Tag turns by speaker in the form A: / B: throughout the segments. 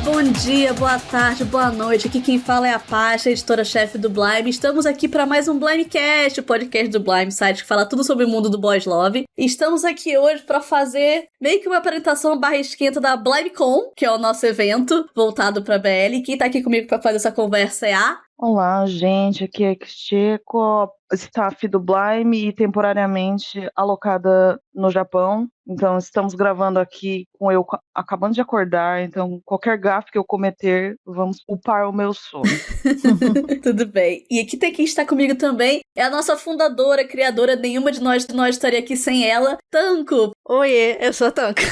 A: bom dia, boa tarde, boa noite. Aqui quem fala é a Pacha, editora-chefe do Blime. Estamos aqui para mais um Blimecast, o podcast do Blime, site que fala tudo sobre o mundo do Boys Love. E estamos aqui hoje para fazer meio que uma apresentação barra esquenta da BlimeCon, que é o nosso evento voltado para BL. E quem tá aqui comigo para fazer essa conversa é a...
B: Olá, gente, aqui é Kishiko, staff do Blime e temporariamente alocada no Japão. Então, estamos gravando aqui com eu acabando de acordar, então qualquer gafe que eu cometer, vamos upar o meu sono.
A: Tudo bem. E aqui tem quem está comigo também, é a nossa fundadora, criadora, nenhuma de nós estaria aqui sem ela, Tanko.
C: Oiê, eu sou a Tanko,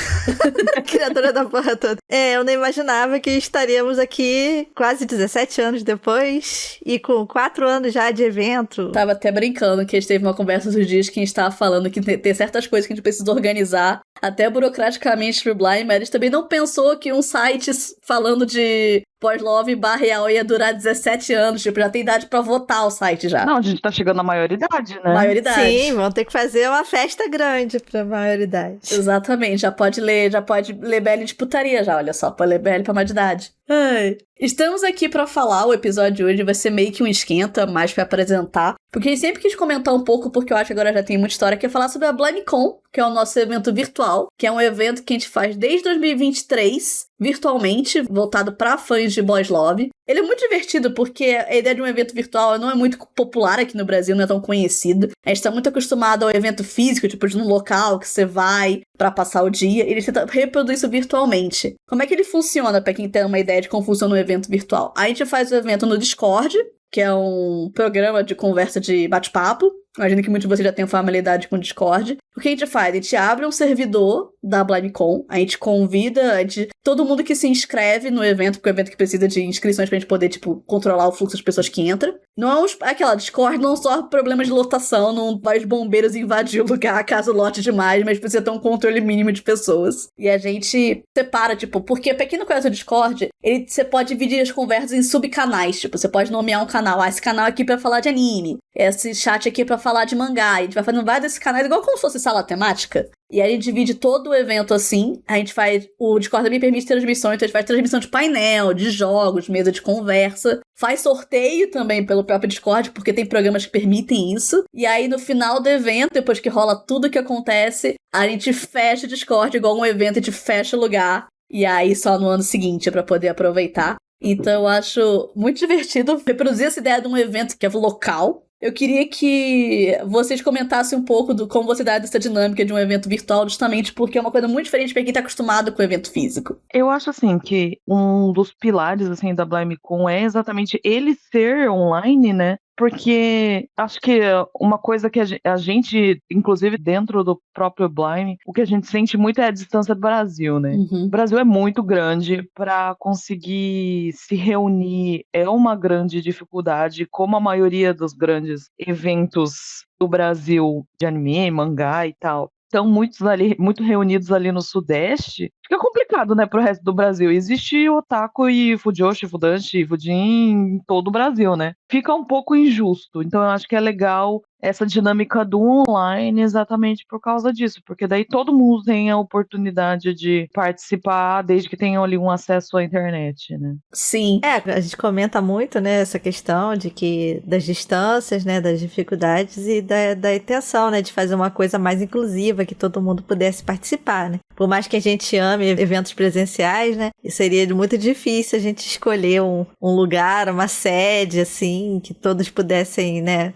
C: criadora da porra toda. Eu não imaginava que estaríamos aqui quase 17 anos depois e com 4 anos já de evento.
A: Tava até brincando que a gente teve uma conversa esses dias que a gente tava falando que tem certas coisas que a gente precisa organizar até burocraticamente pro Blime, mas a gente também não pensou que um site falando de pós-love barra real ia durar 17 anos, tipo, já tem idade pra votar o site já.
B: Não, a gente tá chegando na maioridade, né?
A: Maioridade.
C: Sim, vão ter que fazer uma festa grande pra maioridade.
A: Exatamente, já pode ler BL de putaria já, olha só, pode ler BL pra maioridade. Ai. Estamos aqui pra falar, o episódio de hoje vai ser meio que um esquenta, mais pra apresentar, porque a gente sempre quis comentar um pouco, porque eu acho que agora já tem muita história, que é falar sobre a BlimeCon, que é o nosso evento virtual, que é um evento que a gente faz desde 2023, virtualmente, voltado pra fãs de Boys Love. Ele é muito divertido porque a ideia de um evento virtual não é muito popular aqui no Brasil, não é tão conhecido. A gente tá muito acostumado ao evento físico, tipo, de um local que você vai pra passar o dia, e ele tenta reproduzir isso virtualmente. Como é que ele funciona, pra quem tem uma ideia de como funciona um evento virtual? A gente faz o evento no Discord, que é um programa de conversa de bate-papo. Imagino que muitos de vocês já tenham familiaridade com o Discord. O que a gente faz? A gente abre um servidor da BlimeCon, a gente convida todo mundo que se inscreve no evento, porque é um evento que precisa de inscrições pra gente poder, tipo, controlar o fluxo das pessoas que entram. Não é aquela Discord, não só problemas de lotação, não vai os bombeiros invadir o lugar caso lote demais, mas precisa ter um controle mínimo de pessoas. E a gente separa, tipo, porque pra quem não conhece o Discord, você pode dividir as conversas em subcanais, tipo, você pode nomear um canal, esse canal aqui pra falar de anime, esse chat aqui pra falar de mangá, a gente vai fazendo vários desses canais, igual como se fosse sala temática. E aí a gente divide todo o evento assim, a gente faz, o Discord também permite transmissão, então a gente faz transmissão de painel, de jogos, mesa de conversa, faz sorteio também pelo próprio Discord, porque tem programas que permitem isso, e aí no final do evento, depois que rola tudo que acontece, a gente fecha o Discord igual um evento, a gente fecha o lugar, e aí só no ano seguinte é pra poder aproveitar. Então eu acho muito divertido reproduzir essa ideia de um evento que é local. Eu queria que vocês comentassem um pouco do como você dá essa dinâmica de um evento virtual, justamente porque é uma coisa muito diferente para quem tá acostumado com o evento físico.
B: Eu acho, assim, que um dos pilares, assim, da BlimeCon é exatamente ele ser online, né? Porque acho que uma coisa que a gente, inclusive dentro do próprio Blime, o que a gente sente muito é a distância do Brasil, né?
A: Uhum.
B: O Brasil é muito grande, para conseguir se reunir é uma grande dificuldade, como a maioria dos grandes eventos do Brasil de anime, mangá e tal. Estão muito reunidos ali no Sudeste, fica complicado, né, pro resto do Brasil. Existe otaku e fujoshi, fudanshi e fudin em todo o Brasil, né? Fica um pouco injusto. Então eu acho que é legal essa dinâmica do online exatamente por causa disso, porque daí todo mundo tem a oportunidade de participar desde que tenham ali um acesso à internet, né?
A: Sim.
C: A gente comenta muito, né, essa questão de que das distâncias, né, das dificuldades e da intenção, né, de fazer uma coisa mais inclusiva, que todo mundo pudesse participar, né? Por mais que a gente ame eventos presenciais, né, seria muito difícil a gente escolher um lugar, uma sede, assim, que todos pudessem, né,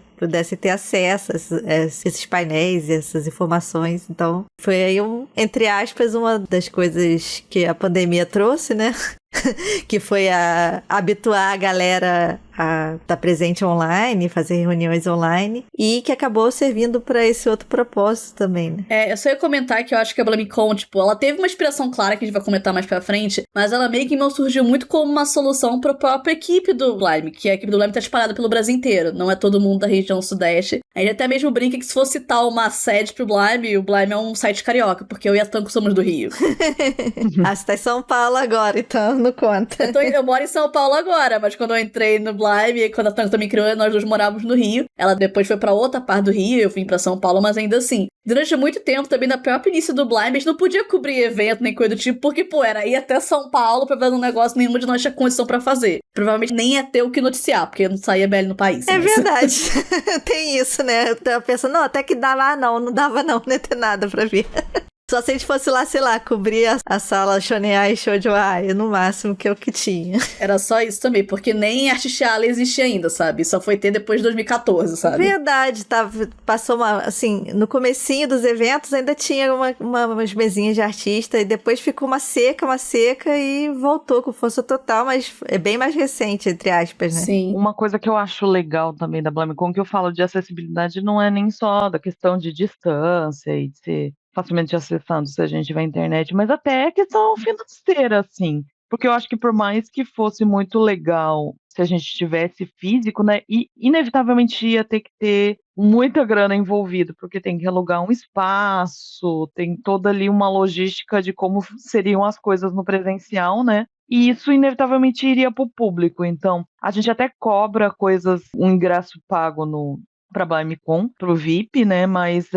C: ter acesso a esses painéis e essas informações. Então, foi aí, entre aspas, uma das coisas que a pandemia trouxe, né? Que foi habituar a galera a estar presente online, fazer reuniões online, e que acabou servindo para esse outro propósito também, né?
A: Eu só ia comentar que eu acho que a BlimeCon, tipo, ela teve uma inspiração clara que a gente vai comentar mais pra frente, mas ela meio que não surgiu muito como uma solução pra própria equipe do Blime, que a equipe do Blime tá espalhada pelo Brasil inteiro, não é todo mundo da região sudeste. A gente até mesmo brinca que se fosse citar uma sede pro Blime, o Blime é um site carioca, porque eu e a Tanko somos do Rio.
C: Você tá em São Paulo agora, então. não conta.
A: Eu moro em São Paulo agora, mas quando eu entrei no Blime, quando a Tânia também criou, nós dois morávamos no Rio. Ela depois foi pra outra parte do Rio, eu vim pra São Paulo, mas ainda assim. Durante muito tempo, também no próprio início do Blime, a gente não podia cobrir evento nem coisa do tipo, porque, era ir até São Paulo pra fazer um negócio nenhuma de nós tinha condição pra fazer. Provavelmente nem ia ter o que noticiar, porque não saía BL no país.
C: É verdade. Tem isso, né? Eu tava pensando, não, até que dava, não dava não ia ter nada pra ver. Só se a gente fosse lá, sei lá, cobrir a sala Shonen e Shoujo Ai, no máximo que é o que tinha.
A: Era só isso também, porque nem Artistiala existia ainda, sabe? Só foi ter depois de 2014, sabe?
C: Verdade, passou no comecinho dos eventos ainda tinha umas mesinhas de artista e depois ficou uma seca e voltou com força total, mas é bem mais recente, entre aspas, né?
A: Sim.
B: Uma coisa que eu acho legal também da BlamiCon, que eu falo de acessibilidade, não é nem só da questão de distância e de ser facilmente acessando se a gente tiver internet, mas até questão financeira, assim. Porque eu acho que por mais que fosse muito legal se a gente tivesse físico, né, e inevitavelmente ia ter que ter muita grana envolvida, porque tem que alugar um espaço, tem toda ali uma logística de como seriam as coisas no presencial, né? E isso inevitavelmente iria para o público. Então, a gente até cobra coisas, um ingresso pago para BlimeCon, pro VIP, né? Mas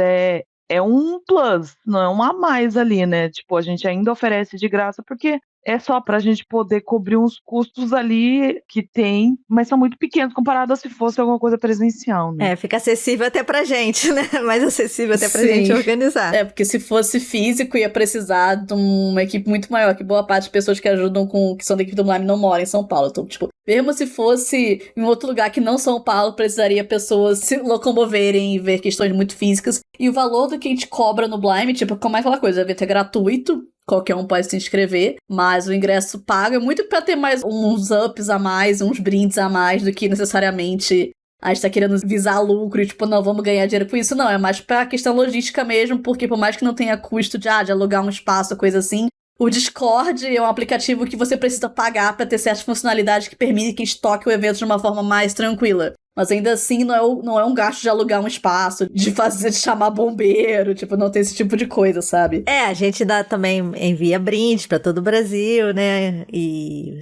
B: é um plus, não é um a mais ali, né? Tipo, a gente ainda oferece de graça porque é só pra gente poder cobrir uns custos ali que tem, mas são muito pequenos comparado a se fosse alguma coisa presencial, né?
C: Fica acessível até pra gente, né? Mais acessível até pra gente organizar.
A: Porque se fosse físico ia precisar de uma equipe muito maior, que boa parte das pessoas que ajudam que são da equipe do Blime não moram em São Paulo. Então, tipo, mesmo se fosse em outro lugar que não São Paulo, precisaria pessoas se locomoverem e ver questões muito físicas. E o valor do que a gente cobra no Blime, tipo, como é aquela coisa, o evento é gratuito, qualquer um pode se inscrever, mas o ingresso pago é muito pra ter mais uns ups a mais, uns brindes a mais, do que necessariamente a gente tá querendo visar lucro e, tipo, não, vamos ganhar dinheiro com isso. Não, é mais pra questão logística mesmo, porque por mais que não tenha custo de alugar um espaço, coisa assim, o Discord é um aplicativo que você precisa pagar pra ter certas funcionalidades que permitem que estoque o evento de uma forma mais tranquila. Mas ainda assim, não é um gasto de alugar um espaço, de chamar bombeiro, tipo, não tem esse tipo de coisa, sabe?
C: A gente também envia brindes pra todo o Brasil, né? E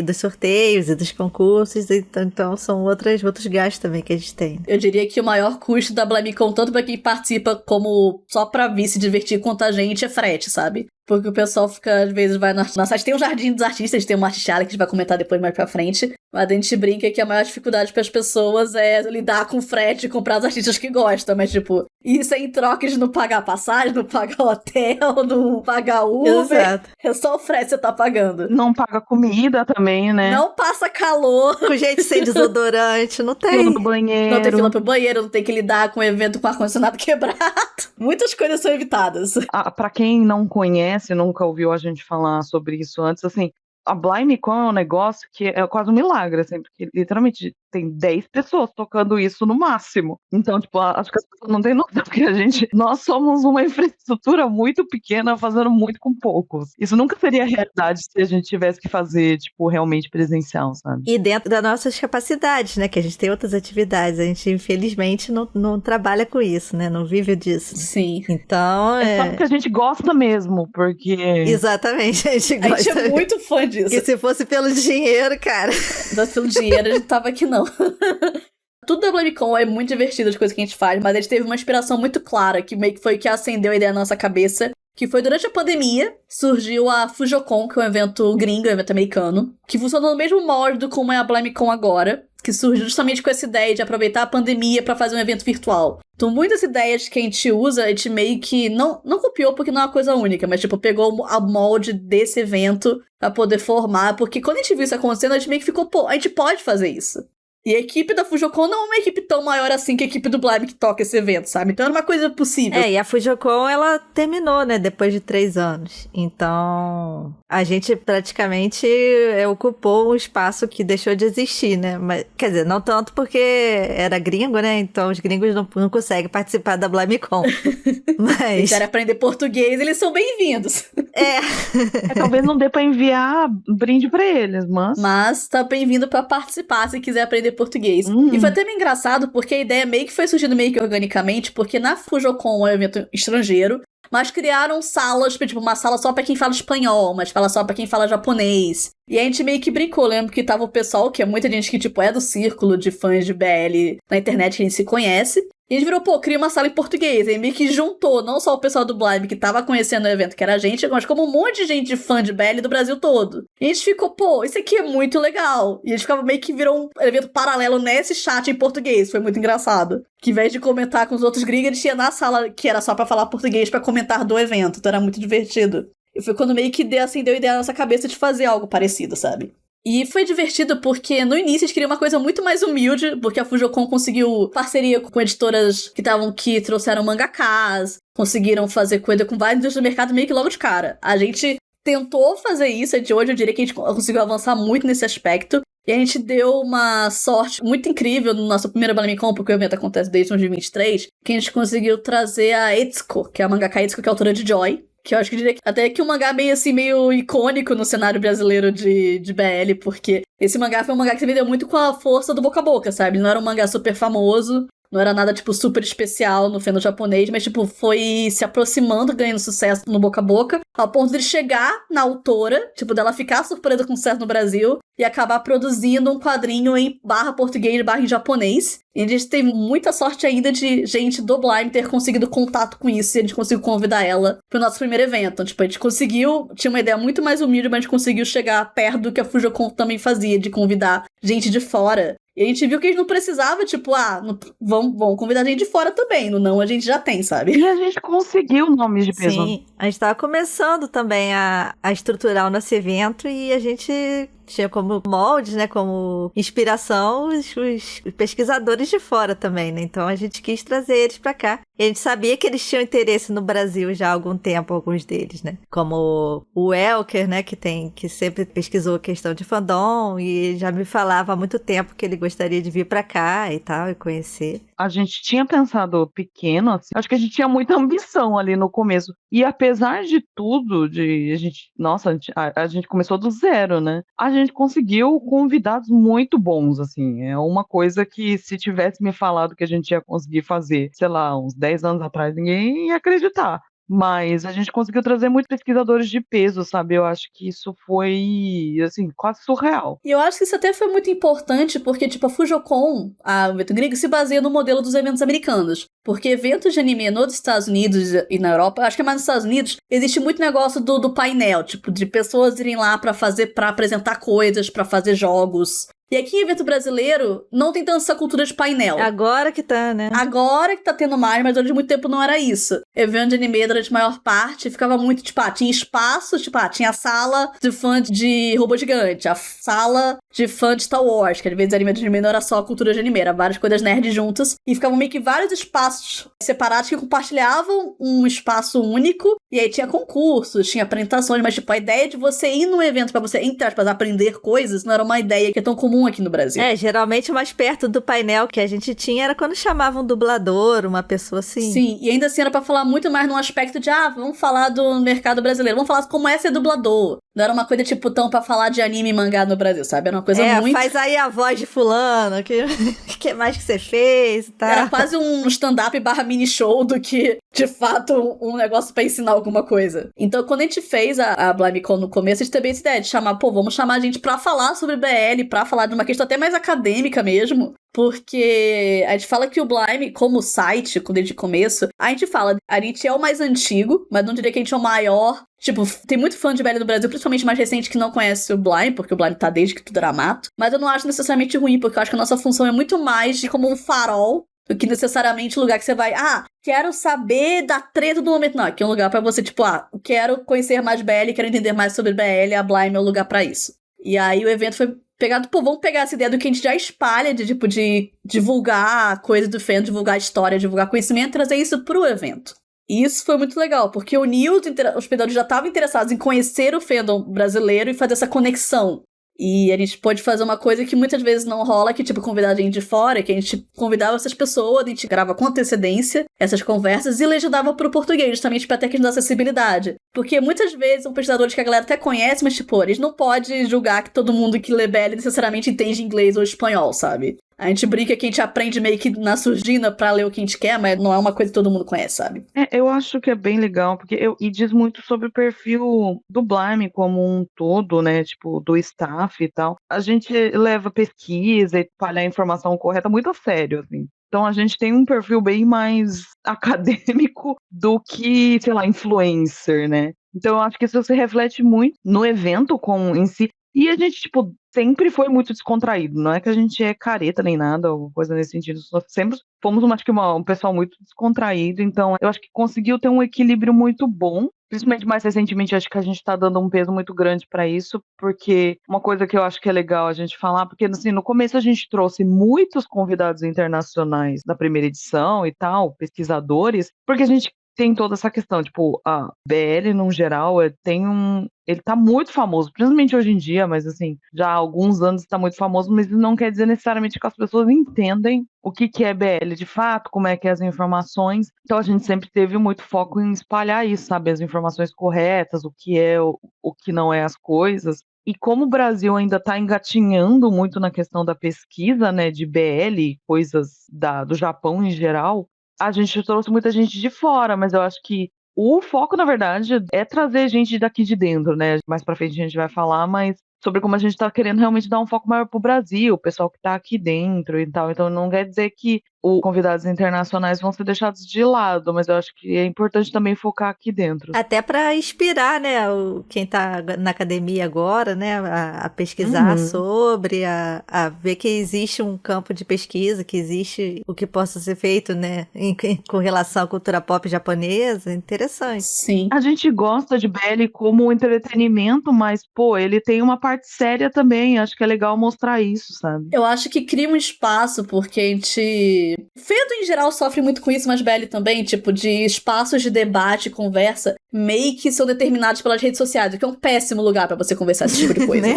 C: dos sorteios e dos concursos, então são outros gastos também que a gente tem.
A: Eu diria que o maior custo da BlimeCon, tanto pra quem participa como só pra vir se divertir com a gente, é frete, sabe? Porque o pessoal fica, às vezes, vai na site. Tem um Jardim dos Artistas, tem uma Artistiala que a gente vai comentar depois mais pra frente. Mas a gente brinca que a maior dificuldade para as pessoas é lidar com frete e comprar os artistas que gostam. Mas, tipo, isso é em troca de não pagar passagem, não pagar hotel, não pagar Uber.
C: Exato.
A: É só o frete que você tá pagando.
B: Não paga comida também, né?
A: Não passa calor.
C: Com gente sem desodorante, não tem.
B: Fila do banheiro.
A: Não tem fila pro banheiro, não tem que lidar com um evento com ar-condicionado quebrado. Muitas coisas são evitadas.
B: Pra quem não conhece, nunca ouviu a gente falar sobre isso antes, assim, a BlimeCon é um negócio que é quase um milagre, assim, porque literalmente tem 10 pessoas tocando isso no máximo. Então, tipo, acho que as pessoas não têm noção, porque nós somos uma infraestrutura muito pequena fazendo muito com poucos. Isso nunca seria realidade se a gente tivesse que fazer, tipo, realmente presencial, sabe?
C: E dentro das nossas capacidades, né, que a gente tem outras atividades, a gente infelizmente não trabalha com isso, né, não vive disso.
A: Sim.
C: Então,
B: é só porque a gente gosta mesmo, porque...
C: Exatamente, a gente gosta.
A: A gente é muito fã disso.
C: E se fosse pelo dinheiro, cara...
A: Pelo dinheiro, a gente tava aqui não. Tudo da BlimeCon é muito divertido, as coisas que a gente faz, mas a gente teve uma inspiração muito clara, que meio que foi que acendeu a ideia na nossa cabeça, que foi durante a pandemia, surgiu a Fujocon, que é um evento gringo, um evento americano, que funcionou no mesmo molde como é a BlimeCon agora, que surgiu justamente com essa ideia de aproveitar a pandemia para fazer um evento virtual. Então, muitas ideias que a gente usa, a gente meio que não copiou porque não é uma coisa única, mas, tipo, pegou a molde desse evento pra poder formar, porque quando a gente viu isso acontecendo, a gente meio que ficou, pô, a gente pode fazer isso. E a equipe da Fujocon não é uma equipe tão maior assim que a equipe do Blime que toca esse evento, sabe? Então era uma coisa possível.
C: E a Fujocon, ela terminou, né, depois de 3 anos. Então, a gente praticamente ocupou um espaço que deixou de existir, né? Mas, quer dizer, não tanto porque era gringo, né? Então os gringos não conseguem participar da BlimeCon. Mas...
A: Se quiser aprender português, eles são bem-vindos.
B: Talvez não dê pra enviar brinde pra eles,
A: Mas tá bem-vindo pra participar se quiser aprender português. E foi até meio engraçado, porque a ideia meio que foi surgindo meio que organicamente, porque na Fujocon é um evento estrangeiro, mas criaram salas, tipo, uma sala só pra quem fala espanhol, uma sala só pra quem fala japonês. E a gente meio que brincou, lembro que tava o pessoal, que é muita gente que, tipo, é do círculo de fãs de BL na internet que a gente se conhece. E a gente virou, pô, cria uma sala em português. E meio que juntou não só o pessoal do Blime que tava conhecendo o evento, que era a gente, mas como um monte de gente fã de BL do Brasil todo. E a gente ficou, pô, isso aqui é muito legal. E a gente ficava meio que virou um evento paralelo nesse chat em português. Foi muito engraçado. Que ao invés de comentar com os outros gringos, eles tinham na sala que era só pra falar português pra comentar do evento. Então era muito divertido. E foi quando meio que deu ideia na nossa cabeça de fazer algo parecido, sabe? E foi divertido porque no início eles queriam uma coisa muito mais humilde, porque a Fujocon conseguiu parceria com editoras que estavam aqui, trouxeram mangakas, conseguiram fazer coisa com vários indústrias do mercado meio que logo de cara. A gente tentou fazer isso, hoje eu diria que a gente conseguiu avançar muito nesse aspecto, e a gente deu uma sorte muito incrível no nosso primeiro BlamiCon, porque o evento acontece desde 2023, que a gente conseguiu trazer a Etsuko, que é a mangaka Etsuko, que é a autora de Joy. Que eu acho que diria até que um mangá meio assim, meio icônico no cenário brasileiro de BL, porque esse mangá foi um mangá que se vendeu muito com a força do boca a boca, sabe? Não era um mangá super famoso, não era nada, tipo, super especial no fandom japonês, mas, tipo, foi se aproximando, ganhando sucesso no boca a boca, ao ponto de chegar na autora, tipo, dela ficar surpresa com sucesso no Brasil e acabar produzindo um quadrinho em barra português, barra em japonês. E a gente teve muita sorte ainda de gente do Blime ter conseguido contato com isso, e a gente conseguiu convidar ela pro nosso primeiro evento. Então, tipo, a gente conseguiu, tinha uma ideia muito mais humilde, mas a gente conseguiu chegar perto do que a Fujocon também fazia, de convidar gente de fora. E a gente viu que a gente não precisava, tipo, vamos convidar gente de fora também. No não, a gente já tem, sabe?
B: E a gente conseguiu nomes de peso.
C: Sim, a gente tava começando também a estruturar o nosso evento e a gente tinha como moldes, né, como inspiração os pesquisadores de fora também, né? Então a gente quis trazer eles pra cá. E a gente sabia que eles tinham interesse no Brasil já há algum tempo, alguns deles, né? Como o Elker, né, que sempre pesquisou a questão de fandom e já me falava há muito tempo que ele gostaria de vir pra cá e tal, e conhecer.
B: A gente tinha pensado pequeno, assim, acho que a gente tinha muita ambição ali no começo. E apesar de tudo, a gente começou do zero, né? A gente conseguiu convidados muito bons, assim. É uma coisa que se tivesse me falado que a gente ia conseguir fazer, sei lá, uns 10 anos atrás, ninguém ia acreditar. Mas a gente conseguiu trazer muitos pesquisadores de peso, sabe? Eu acho que isso foi, assim, quase surreal.
A: E eu acho que isso até foi muito importante, porque, tipo, a Fujocon, o evento gringo, se baseia no modelo dos eventos americanos. Porque eventos de anime nos Estados Unidos e na Europa, acho que mais nos Estados Unidos, existe muito negócio do painel, tipo, de pessoas irem lá pra apresentar coisas, pra fazer jogos. E aqui em evento brasileiro, não tem tanto essa cultura de painel.
C: Agora que tá, né?
A: Agora que tá tendo mais, mas durante muito tempo não era isso. Evento de anime, durante a maior parte, ficava muito, tipo, tinha espaço, tipo, tinha a sala de fã de robô gigante, a sala de fã de Star Wars, que às vezes anime de anime não era só a cultura de anime, era várias coisas nerds juntas, e ficavam meio que vários espaços separados que compartilhavam um espaço único, e aí tinha concursos, tinha apresentações, mas, tipo, a ideia de você ir num evento pra você, entre aspas, aprender coisas, não era uma ideia que é tão comum aqui no Brasil.
C: Geralmente mais perto do painel que a gente tinha era quando chamavam um dublador, uma pessoa assim.
A: Sim, e ainda assim era pra falar muito mais num aspecto de, vamos falar do mercado brasileiro, vamos falar como é ser dublador. Não era uma coisa, tipo, tão pra falar de anime e mangá no Brasil, sabe? Era uma coisa muito...
C: faz aí a voz de fulano, que mais que você fez e tal.
A: Era quase um stand-up barra mini show do que, de fato, um negócio pra ensinar alguma coisa. Então, quando a gente fez a BlimeCon no começo, a gente teve essa ideia de chamar, vamos chamar a gente pra falar sobre BL, pra falar de uma questão até mais acadêmica mesmo, porque a gente fala que o Blime, como site, desde o começo, a gente fala, a gente é o mais antigo, mas não diria que a gente é o maior. Tipo, tem muito fã de BL no Brasil, principalmente mais recente, que não conhece o Blime, porque o Blime tá desde que tudo era mato. Mas eu não acho necessariamente ruim, porque eu acho que a nossa função é muito mais de como um farol do que necessariamente um lugar que você vai, quero saber da treta do momento. Não, aqui é um lugar pra você, tipo, quero conhecer mais BL, quero entender mais sobre BL, a Blime é o lugar pra isso. E aí o evento foi pegado, vamos pegar essa ideia do que a gente já espalha, de tipo, de divulgar coisa do fandom, divulgar história, divulgar conhecimento, e trazer isso pro evento. E isso foi muito legal, porque uniu os hospedadores já estavam interessados em conhecer o fandom brasileiro e fazer essa conexão. E a gente pode fazer uma coisa que muitas vezes não rola, que tipo, convidar a gente de fora, que a gente convidava essas pessoas, a gente grava com antecedência essas conversas e legendava pro português, justamente pra ter a questão da acessibilidade. Porque muitas vezes são pesquisadores que a galera até conhece, mas tipo, eles não podem julgar que todo mundo que lê BL necessariamente entende inglês ou espanhol, sabe? A gente brinca que a gente aprende meio que na surdina pra ler o que a gente quer, mas não é uma coisa que todo mundo conhece, sabe?
B: Eu acho que é bem legal, porque e diz muito sobre o perfil do Blime como um todo, né? Tipo, do staff e tal. A gente leva pesquisa e espalhar a informação correta muito a sério, assim. Então a gente tem um perfil bem mais acadêmico do que, sei lá, influencer, né? Então eu acho que isso se reflete muito no evento em si. E a gente, tipo, sempre foi muito descontraído. Não é que a gente é careta nem nada, ou coisa nesse sentido. Nós sempre fomos, acho que, um pessoal muito descontraído. Então, eu acho que conseguiu ter um equilíbrio muito bom. Principalmente mais recentemente, acho que a gente tá dando um peso muito grande pra isso. Porque uma coisa que eu acho que é legal a gente falar, porque assim, no começo a gente trouxe muitos convidados internacionais da primeira edição e tal, pesquisadores, porque a gente tem toda essa questão, tipo, a BL, no geral, ele tá muito famoso, principalmente hoje em dia, mas assim, já há alguns anos tá muito famoso, mas isso não quer dizer necessariamente que as pessoas entendem o que é BL de fato, como é que é as informações. Então a gente sempre teve muito foco em espalhar isso, sabe, as informações corretas, o que é, o que não é as coisas. E como o Brasil ainda está engatinhando muito na questão da pesquisa, né, de BL, coisas do Japão em geral, a gente trouxe muita gente de fora, mas eu acho que o foco, na verdade, é trazer gente daqui de dentro, né? Mais pra frente a gente vai falar, mas sobre como a gente tá querendo realmente dar um foco maior pro Brasil, o pessoal que tá aqui dentro e tal. Então não quer dizer que os convidados internacionais vão ser deixados de lado, mas eu acho que é importante também focar aqui dentro.
C: Até para inspirar, né, quem tá na academia agora, né, a pesquisar sobre, a ver que existe um campo de pesquisa, que existe o que possa ser feito, né, com relação à cultura pop japonesa. Interessante.
A: Sim.
B: A gente gosta de BL como entretenimento, mas, pô, ele tem uma parte séria também. Acho que é legal mostrar isso, sabe?
A: Eu acho que cria um espaço, porque a gente... Fendo, em geral, sofre muito com isso, mas BL também, tipo, de espaços de debate e conversa, meio que são determinados pelas redes sociais, o que é um péssimo lugar pra você conversar esse tipo de coisa.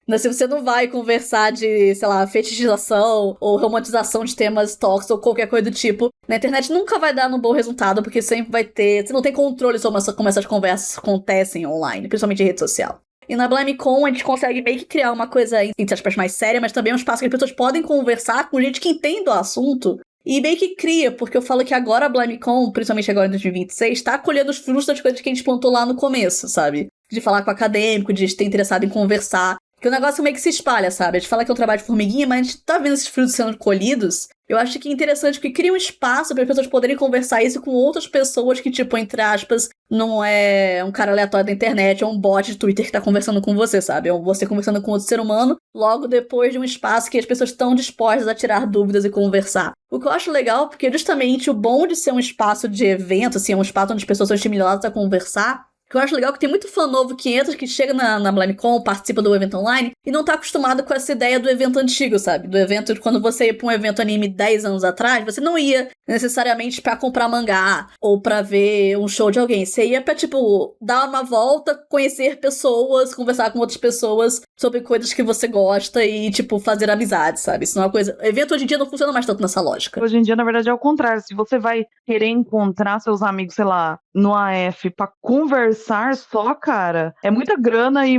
C: Né?
A: Se você não vai conversar de, sei lá, fetichização ou romantização de temas tóxicos ou qualquer coisa do tipo, na internet nunca vai dar um bom resultado, porque sempre vai ter... Você não tem controle sobre como essas conversas acontecem online, principalmente em rede social. E na BlimeCon a gente consegue meio que criar uma coisa, entre aspas, mais séria, mas também um espaço que as pessoas podem conversar com gente que entende o assunto. E meio que cria, porque eu falo que agora a BlimeCon, principalmente agora em 2026, tá colhendo os frutos das coisas que a gente plantou lá no começo, sabe? De falar com o acadêmico, de estar interessado em conversar. Que o negócio meio que se espalha, sabe? A gente fala que é um trabalho de formiguinha, mas a gente tá vendo esses frutos sendo colhidos. Eu acho que é interessante porque cria um espaço para as pessoas poderem conversar isso com outras pessoas que, tipo, entre aspas, não é um cara aleatório da internet, é um bot de Twitter que tá conversando com você, sabe? É você conversando com outro ser humano, logo depois de um espaço que as pessoas estão dispostas a tirar dúvidas e conversar. O que eu acho legal, porque justamente o bom de ser um espaço de evento, assim, é um espaço onde as pessoas são estimuladas a conversar, que eu acho legal que tem muito fã novo que entra, que chega na BlimeCon, participa do evento online e não tá acostumado com essa ideia do evento antigo, sabe? Do evento, quando você ia pra um evento anime 10 anos atrás, você não ia necessariamente pra comprar mangá ou pra ver um show de alguém. Você ia pra, tipo, dar uma volta, conhecer pessoas, conversar com outras pessoas sobre coisas que você gosta e, tipo, fazer amizade, sabe? Isso não é uma coisa... O evento hoje em dia não funciona mais tanto nessa lógica.
B: Hoje em dia, na verdade, é o contrário. Se você vai querer encontrar seus amigos, sei lá, no AF pra conversar só, cara, é muita grana e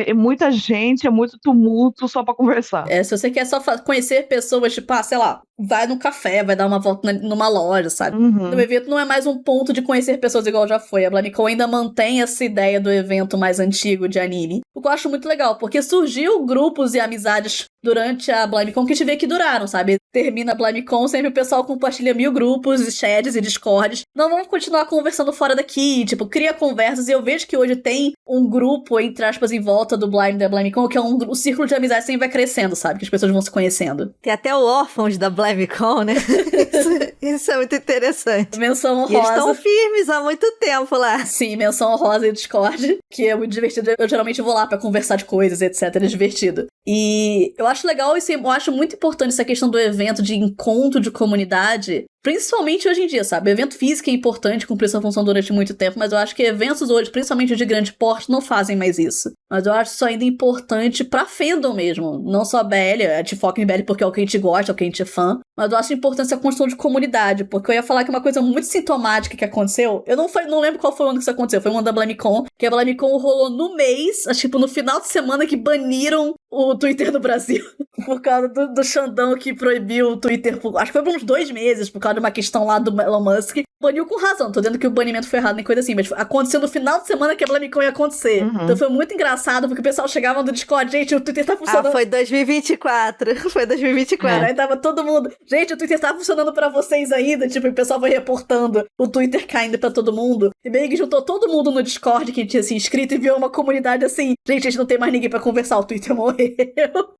B: é muita gente, é muito tumulto só pra conversar.
A: Se você quer só conhecer pessoas, tipo, sei lá, vai no café, vai dar uma volta numa loja, sabe? O evento não é mais um ponto de conhecer pessoas igual já foi. A BlimeCon ainda mantém essa ideia do evento mais antigo de anime. O que eu acho muito legal, porque surgiu grupos e amizades durante a BlimeCon que a gente vê que duraram, sabe? Termina a BlimeCon, sempre o pessoal compartilha 1000 grupos, chats e discords. Não vamos continuar conversando fora daqui, tipo, cria conversas. E eu vejo que hoje tem um grupo, entre aspas, em volta do da BlimeCon, que é o círculo de amizade sempre vai crescendo, sabe? Que as pessoas vão se conhecendo.
C: Tem até o órfãos da BlimeCon, né? Isso é muito interessante.
A: Menção honrosa.
C: E eles estão firmes há muito tempo lá.
A: Sim, menção honrosa e Discord, que é muito divertido. Eu geralmente vou lá pra conversar de coisas, etc. É divertido. E eu acho legal e eu acho muito importante essa questão do evento de encontro de comunidade, principalmente hoje em dia, sabe? O evento físico é importante, cumpriu essa função durante muito tempo, mas eu acho que eventos hoje, principalmente de grande porte, não fazem mais isso. Mas eu acho isso ainda importante pra fandom mesmo. Não só BL, a gente foca em BL porque é o que a gente gosta, é o que a gente é fã, mas eu acho importante essa construção de comunidade, porque eu ia falar que uma coisa muito sintomática que aconteceu, eu não lembro qual foi o ano que isso aconteceu, foi um ano da BlimeCon, que a BlimeCon rolou no mês, acho que tipo, no final de semana que baniram o Twitter do Brasil. por causa do Xandão que proibiu o Twitter, acho que foi por uns 2 meses, por causa de uma questão lá do Elon Musk. Baniu com razão, tô dizendo que o banimento foi errado nem coisa assim, mas aconteceu no final de semana que a BlamiCon ia acontecer. Então foi muito engraçado, porque o pessoal chegava no Discord, gente, o Twitter tá funcionando.
C: Foi 2024, foi 2024.
A: Aí tava todo mundo, gente, o Twitter tá funcionando pra vocês ainda, tipo, o pessoal foi reportando o Twitter caindo pra todo mundo, e meio que juntou todo mundo no Discord que tinha se inscrito e viu uma comunidade assim, gente, a gente não tem mais ninguém pra conversar, o Twitter morreu.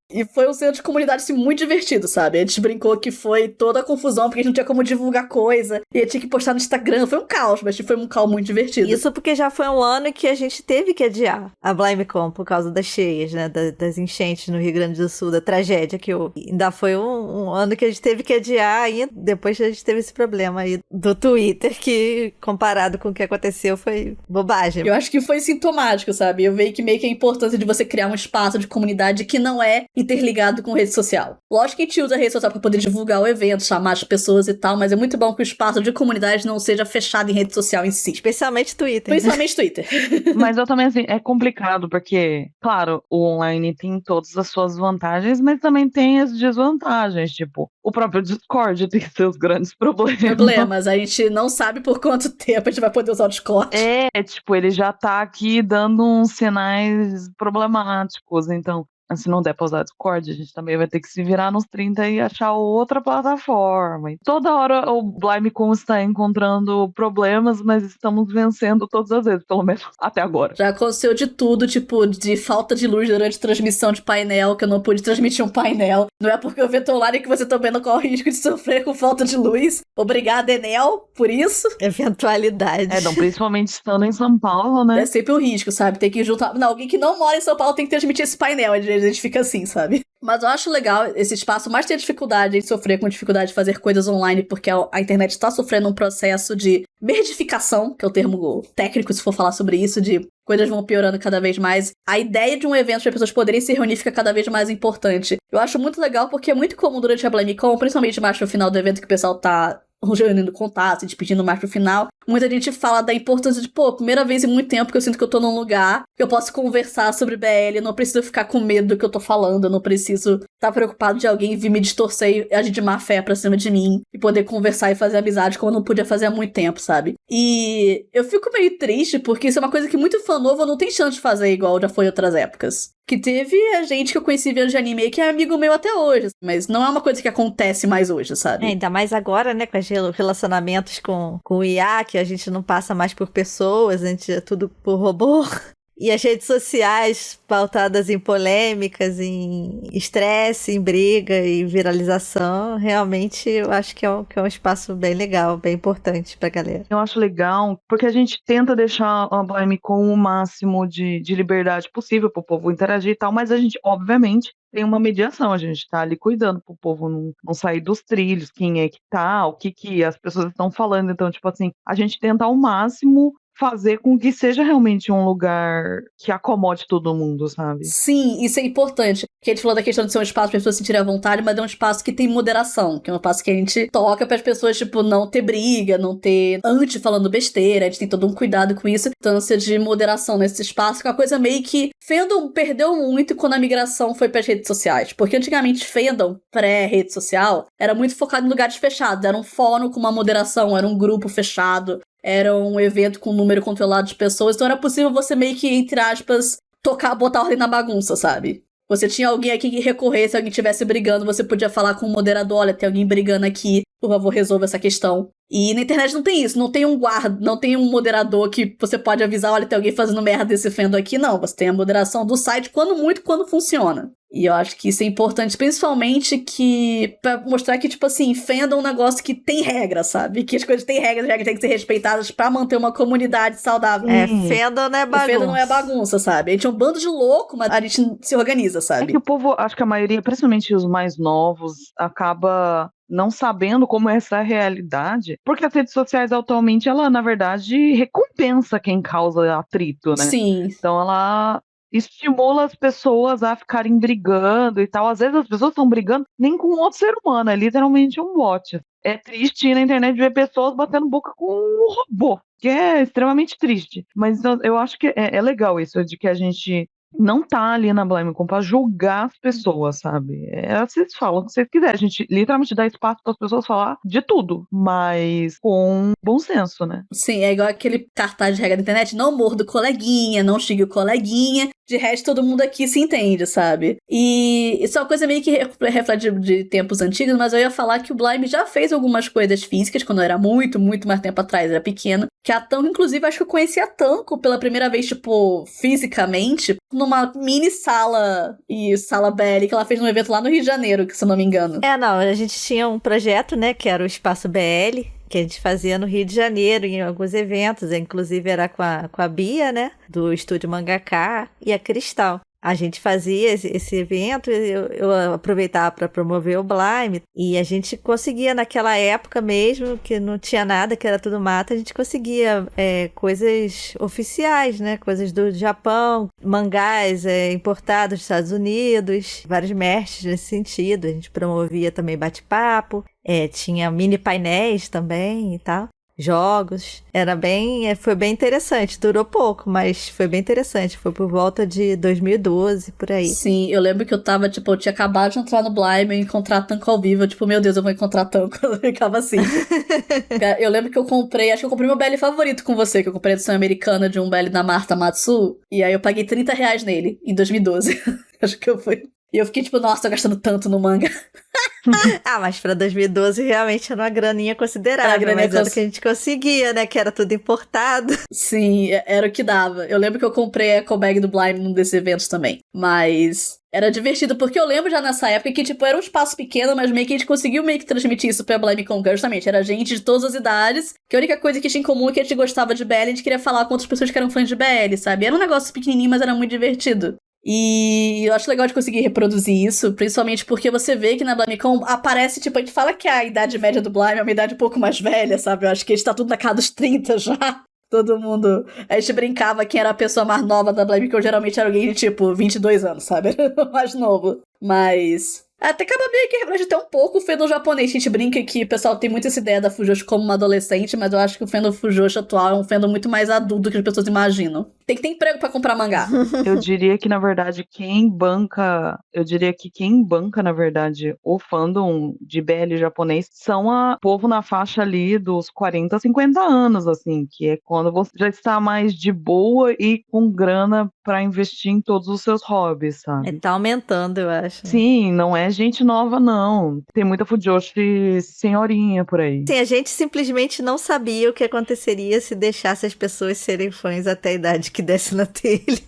A: E foi um centro de comunidade, assim, muito divertido, sabe? A gente brincou que foi toda a confusão, porque a gente não tinha como divulgar coisa, e tinha que postar no Instagram, foi um caos, mas foi um caos muito divertido.
C: Isso porque já foi um ano que a gente teve que adiar a BlamiCon por causa das cheias, né? Das enchentes no Rio Grande do Sul, da tragédia que houve. Ainda foi um ano que a gente teve que adiar ainda, depois a gente teve esse problema aí do Twitter, que comparado com o que aconteceu foi bobagem.
A: Eu acho que foi sintomático, sabe? Eu vejo que meio que a importância de você criar um espaço de comunidade que não é interligado com rede social. Lógico que a gente usa a rede social pra poder divulgar o evento, chamar as pessoas e tal, mas é muito bom que o espaço de comunidade não seja fechado em rede social em si.
C: Especialmente Twitter.
A: Principalmente Twitter.
B: Mas eu também, assim, é complicado, porque, claro, o online tem todas as suas vantagens, mas também tem as desvantagens, tipo, o próprio Discord tem seus grandes problemas.
A: A gente não sabe por quanto tempo a gente vai poder usar o Discord.
B: Tipo, ele já tá aqui dando uns sinais problemáticos, então, se não der pra usar Discord, a gente também vai ter que se virar nos 30 e achar outra plataforma. E toda hora o BlamiCon está encontrando problemas, mas estamos vencendo todas as vezes, pelo menos até agora.
A: Já aconteceu de tudo, tipo, de falta de luz durante transmissão de painel, que eu não pude transmitir um painel. Não é porque o evento online que você também não corre risco de sofrer com falta de luz. Obrigada, Enel, por isso.
C: Eventualidades.
B: Não, principalmente estando em São Paulo, né?
A: É sempre um risco, sabe? Tem que juntar... Não, alguém que não mora em São Paulo tem que transmitir esse painel. A gente fica assim, sabe? Mas eu acho legal esse espaço, mais ter dificuldade em sofrer com dificuldade de fazer coisas online, porque a internet está sofrendo um processo de merdificação, que é o termo técnico, se for falar sobre isso, de coisas vão piorando cada vez mais. A ideia de um evento para as pessoas poderem se reunir fica cada vez mais importante. Eu acho muito legal, porque é muito comum durante a BlamiCon, principalmente mais pro final do evento, que o pessoal tá reunindo contato, se despedindo mais pro final. Muita gente fala da importância de, primeira vez em muito tempo que eu sinto que eu tô num lugar que eu posso conversar sobre BL, eu não preciso ficar com medo do que eu tô falando, eu não preciso estar preocupado de alguém vir me distorcer e agir de má fé pra cima de mim e poder conversar e fazer amizade como eu não podia fazer há muito tempo, sabe? E eu fico meio triste porque isso é uma coisa que muito fã novo não tem chance de fazer igual já foi em outras épocas. Que teve a gente que eu conheci vendo de anime que é amigo meu até hoje, mas não é uma coisa que acontece mais hoje, sabe?
C: Ainda mais agora, né, com os relacionamentos com o IA, que a gente não passa mais por pessoas, a gente é tudo por robô. E as redes sociais pautadas em polêmicas, em estresse, em briga e viralização, realmente eu acho que é um espaço bem legal, bem importante pra galera.
B: Eu acho legal, porque a gente tenta deixar a BlamiCon o máximo de liberdade possível pro povo interagir e tal, mas a gente, obviamente, tem uma mediação, a gente tá ali cuidando pro povo não sair dos trilhos, quem é que tá, o que as pessoas estão falando, então, tipo assim, a gente tenta ao máximo fazer com que seja realmente um lugar que acomode todo mundo, sabe?
A: Sim, isso é importante. Porque a gente falou da questão de ser um espaço para as pessoas se sentirem à vontade, mas é um espaço que tem moderação, que é um espaço que a gente toca para as pessoas, tipo, não ter briga, não ter antes falando besteira, a gente tem todo um cuidado com isso, importância de moderação nesse espaço, que é uma coisa meio que Fandom perdeu muito quando a migração foi para as redes sociais, porque antigamente Fandom, pré-rede social, era muito focado em lugares fechados, era um fórum com uma moderação, era um grupo fechado, era um evento com um número controlado de pessoas, então era possível você meio que, entre aspas, botar ordem na bagunça, sabe? Você tinha alguém aqui que recorrer, se alguém estivesse brigando, você podia falar com o moderador, olha, tem alguém brigando aqui, por favor, resolva essa questão. E na internet não tem isso, não tem um guarda, não tem um moderador que você pode avisar, olha, tem alguém fazendo merda desse fandom aqui, não. Você tem a moderação do site, quando funciona. E eu acho que isso é importante, principalmente pra mostrar que, tipo assim, fandom é um negócio que tem regras, sabe? Que as coisas têm regras, as regras têm que ser respeitadas pra manter uma comunidade saudável.
C: Fandom não é bagunça.
A: Fandom não é bagunça, sabe? A gente é um bando de louco, mas a gente se organiza, sabe?
B: É que o povo, acho que a maioria, principalmente os mais novos, acaba não sabendo como é essa realidade, porque as redes sociais atualmente, ela, na verdade, recompensa quem causa atrito, né?
A: Sim.
B: Então, ela estimula as pessoas a ficarem brigando e tal. Às vezes as pessoas estão brigando nem com outro ser humano, é literalmente um bot. É triste ir na internet ver pessoas batendo boca com um robô, que é extremamente triste. Mas eu acho que é legal isso, de que a gente não tá ali na BlimeCon pra julgar as pessoas, sabe? Vocês falam o que vocês quiserem. A gente literalmente dá espaço para as pessoas falar de tudo, mas com bom senso, né?
A: Sim, é igual aquele cartaz de regra da internet: não morda o coleguinha, não xingue o coleguinha. De resto, todo mundo aqui se entende, sabe? E isso é uma coisa meio que reflete de tempos antigos, mas eu ia falar que o Blime já fez algumas coisas físicas, quando eu era muito, muito mais tempo atrás, era pequena. Que a Tanco, inclusive, acho que eu conheci a Tanco pela primeira vez, tipo, fisicamente, numa mini sala e sala BL que ela fez num evento lá no Rio de Janeiro, se eu não me engano.
C: Não, a gente tinha um projeto, né, que era o Espaço BL, que a gente fazia no Rio de Janeiro, em alguns eventos, inclusive era com a Bia, né, do Estúdio Mangaká, e a Cristal. A gente fazia esse evento, eu aproveitava para promover o Blime, e a gente conseguia, naquela época mesmo, que não tinha nada, que era tudo mato, a gente conseguia coisas oficiais, né? Coisas do Japão, mangás importados dos Estados Unidos, vários merches nesse sentido. A gente promovia também bate-papo, tinha mini painéis também e tal. Jogos, foi bem interessante, durou pouco, mas foi bem interessante, foi por volta de 2012, por aí.
A: Sim, eu lembro que eu tinha acabado de entrar no Blime e encontrar a Tanco ao vivo, tipo, meu Deus, eu vou encontrar a Tanco, eu ficava assim. Eu lembro que eu comprei meu BL favorito com você, que eu comprei a edição americana de um BL da Marta Matsu, e aí eu paguei R$30 nele, em 2012, acho que eu fui. E eu fiquei tipo, nossa, tô gastando tanto no manga.
C: Mas pra 2012 realmente era uma graninha considerável, mas era o que a gente conseguia, né, que era tudo importado.
A: Sim, era o que dava. Eu lembro que eu comprei a eco bag do Blime num desses eventos também, mas era divertido, porque eu lembro já nessa época que, tipo, era um espaço pequeno, mas meio que a gente conseguiu meio que transmitir isso pra BlimeCon, justamente, era gente de todas as idades, que a única coisa que tinha em comum é que a gente gostava de BL, a gente queria falar com outras pessoas que eram fãs de BL, sabe? Era um negócio pequenininho, mas era muito divertido. E eu acho legal de conseguir reproduzir isso, principalmente porque você vê que na BlimeCon aparece, tipo, a gente fala que a idade média do Blime é uma idade um pouco mais velha, sabe? Eu acho que a gente tá tudo na casa dos 30 já. Todo mundo... A gente brincava quem era a pessoa mais nova da BlimeCon, geralmente era alguém de, tipo, 22 anos, sabe? Era o mais novo. Mas... até acaba meio que reflete até um pouco o fandom japonês. A gente brinca que o pessoal tem muito essa ideia da Fujoshi como uma adolescente, mas eu acho que o fandom Fujoshi atual é um fandom muito mais adulto do que as pessoas imaginam. Tem que ter emprego pra comprar mangá.
B: Eu diria que, na verdade, quem banca, na verdade, o fandom de BL japonês são o povo na faixa ali dos 40, 50 anos, assim, que é quando você já está mais de boa e com grana pra investir em todos os seus hobbies, sabe?
C: Tá aumentando, eu acho.
B: Sim, não é gente nova, não. Tem muita Fujoshi senhorinha por aí.
C: Sim, a gente simplesmente não sabia o que aconteceria se deixasse as pessoas serem fãs até a idade que desce na telha.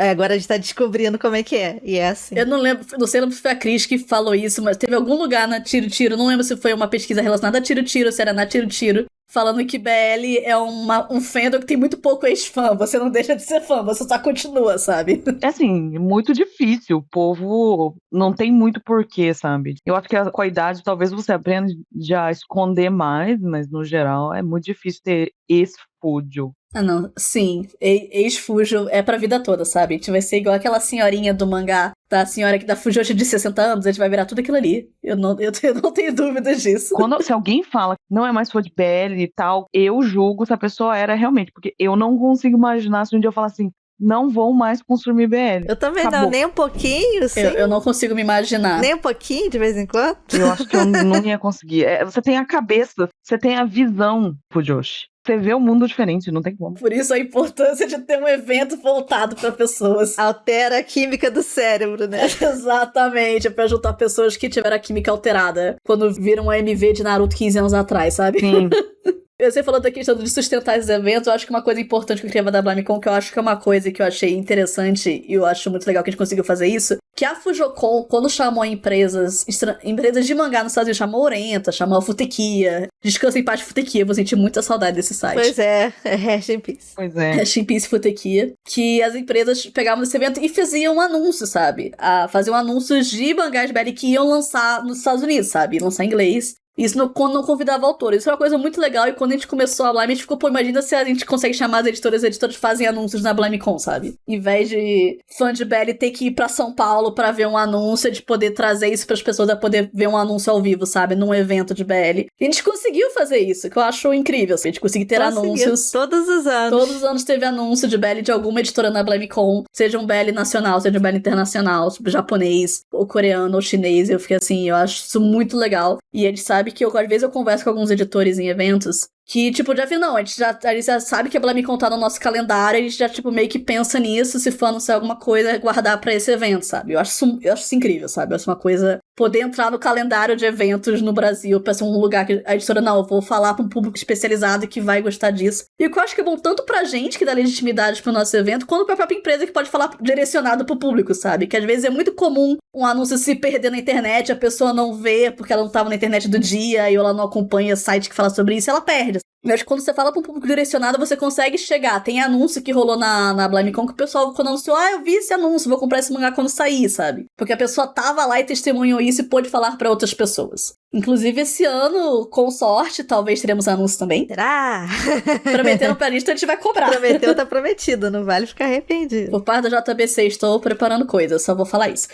C: Agora a gente tá descobrindo como é que é. E é assim.
A: Eu não sei se foi a Cris que falou isso, mas teve algum lugar na Tiro Tiro, não lembro se foi uma pesquisa relacionada a Tiro Tiro, se era na Tiro Tiro, falando que BL é um fandom que tem muito pouco ex-fã. Você não deixa de ser fã, você só continua, sabe?
B: É assim, muito difícil. O povo não tem muito porquê, sabe? Eu acho que com a idade talvez você aprenda já a esconder mais, mas no geral é muito difícil ter ex-fúdio.
A: Ah, não. Sim. Ex-Fujo é pra vida toda, sabe? A gente vai ser igual aquela senhorinha do mangá, da senhora da Fujoshi de 60 anos, a gente vai virar tudo aquilo ali. Eu não tenho dúvidas disso.
B: Se alguém fala que não é mais fã de BL e tal, eu julgo se a pessoa era realmente, porque eu não consigo imaginar se um dia eu falar assim, não vou mais consumir BL.
C: Eu também
B: Acabou.
C: não, nem um pouquinho, sim.
A: Eu não consigo me imaginar.
C: Nem um pouquinho, de vez em quando.
B: Eu acho que eu não ia conseguir. Você tem a cabeça, você tem a visão, Fujoshi. Você vê o mundo diferente, não tem como.
A: Por isso a importância de ter um evento voltado pra pessoas.
C: Altera a química do cérebro, né?
A: Exatamente, pra juntar pessoas que tiveram a química alterada quando viram a MV de Naruto 15 anos atrás, sabe?
B: Sim.
A: Você falou da questão de sustentar esses eventos, eu acho que uma coisa importante que eu queria da BlimeCon, que eu acho que é uma coisa que eu achei interessante e eu acho muito legal que a gente conseguiu fazer isso, que a Fujocon, quando chamou empresas de mangá nos Estados Unidos, chamou Orenta, chamou a Futequia, Descansa em Paz Futequia, vou sentir muita saudade desse site.
C: Pois é, Rest in Peace.
B: Pois é.
A: Rest in Peace Futequia, que as empresas pegavam esse evento e faziam um anúncio, sabe? Faziam anúncios de mangás BL que iam lançar nos Estados Unidos, sabe? Lançar em inglês. Isso quando não convidava autores. Isso é uma coisa muito legal, e quando a gente começou a Blime, a gente ficou, imagina se a gente consegue chamar as editoras fazem anúncios na BlimeCon, sabe? Em vez de fã de BL ter que ir pra São Paulo pra ver um anúncio, de poder trazer isso pras pessoas a poder ver um anúncio ao vivo, sabe? Num evento de BL. E a gente conseguiu fazer isso, que eu acho incrível. A gente conseguiu ter anúncios.
C: Todos os anos.
A: Todos os anos teve anúncio de BL de alguma editora na BlimeCon, seja um BL nacional, seja um BL internacional, tipo japonês, ou coreano, ou chinês. Eu fiquei assim, eu acho isso muito legal. E a gente sabe que às vezes eu converso com alguns editores em eventos que, tipo, já vi, não, a gente já sabe que a BlimeCon tá no nosso calendário, a gente já, tipo, meio que pensa nisso, se for anunciar alguma coisa, guardar pra esse evento, sabe? Eu acho isso incrível, sabe? Eu acho uma coisa, poder entrar no calendário de eventos no Brasil, pra ser um lugar que a editora, não, eu vou falar pra um público especializado que vai gostar disso. E o que eu acho que é bom tanto pra gente, que dá legitimidade pro nosso evento, quanto pra própria empresa, que pode falar direcionado pro público, sabe? Que às vezes é muito comum um anúncio se perder na internet, a pessoa não vê porque ela não tava na internet do dia, e ela não acompanha site que fala sobre isso, ela perde. Mas quando você fala para um público direcionado, você consegue chegar. Tem anúncio que rolou na BlimeCon que o pessoal, quando anunciou, eu vi esse anúncio, vou comprar esse mangá quando sair, sabe? Porque a pessoa tava lá e testemunhou isso e pôde falar para outras pessoas. Inclusive, esse ano, com sorte, talvez teremos anúncio também.
C: Será?
A: Prometendo pra lista, a gente vai cobrar.
C: Prometeu, tá prometido, não vale ficar arrependido.
A: Por parte da JBC, estou preparando coisas, só vou falar isso.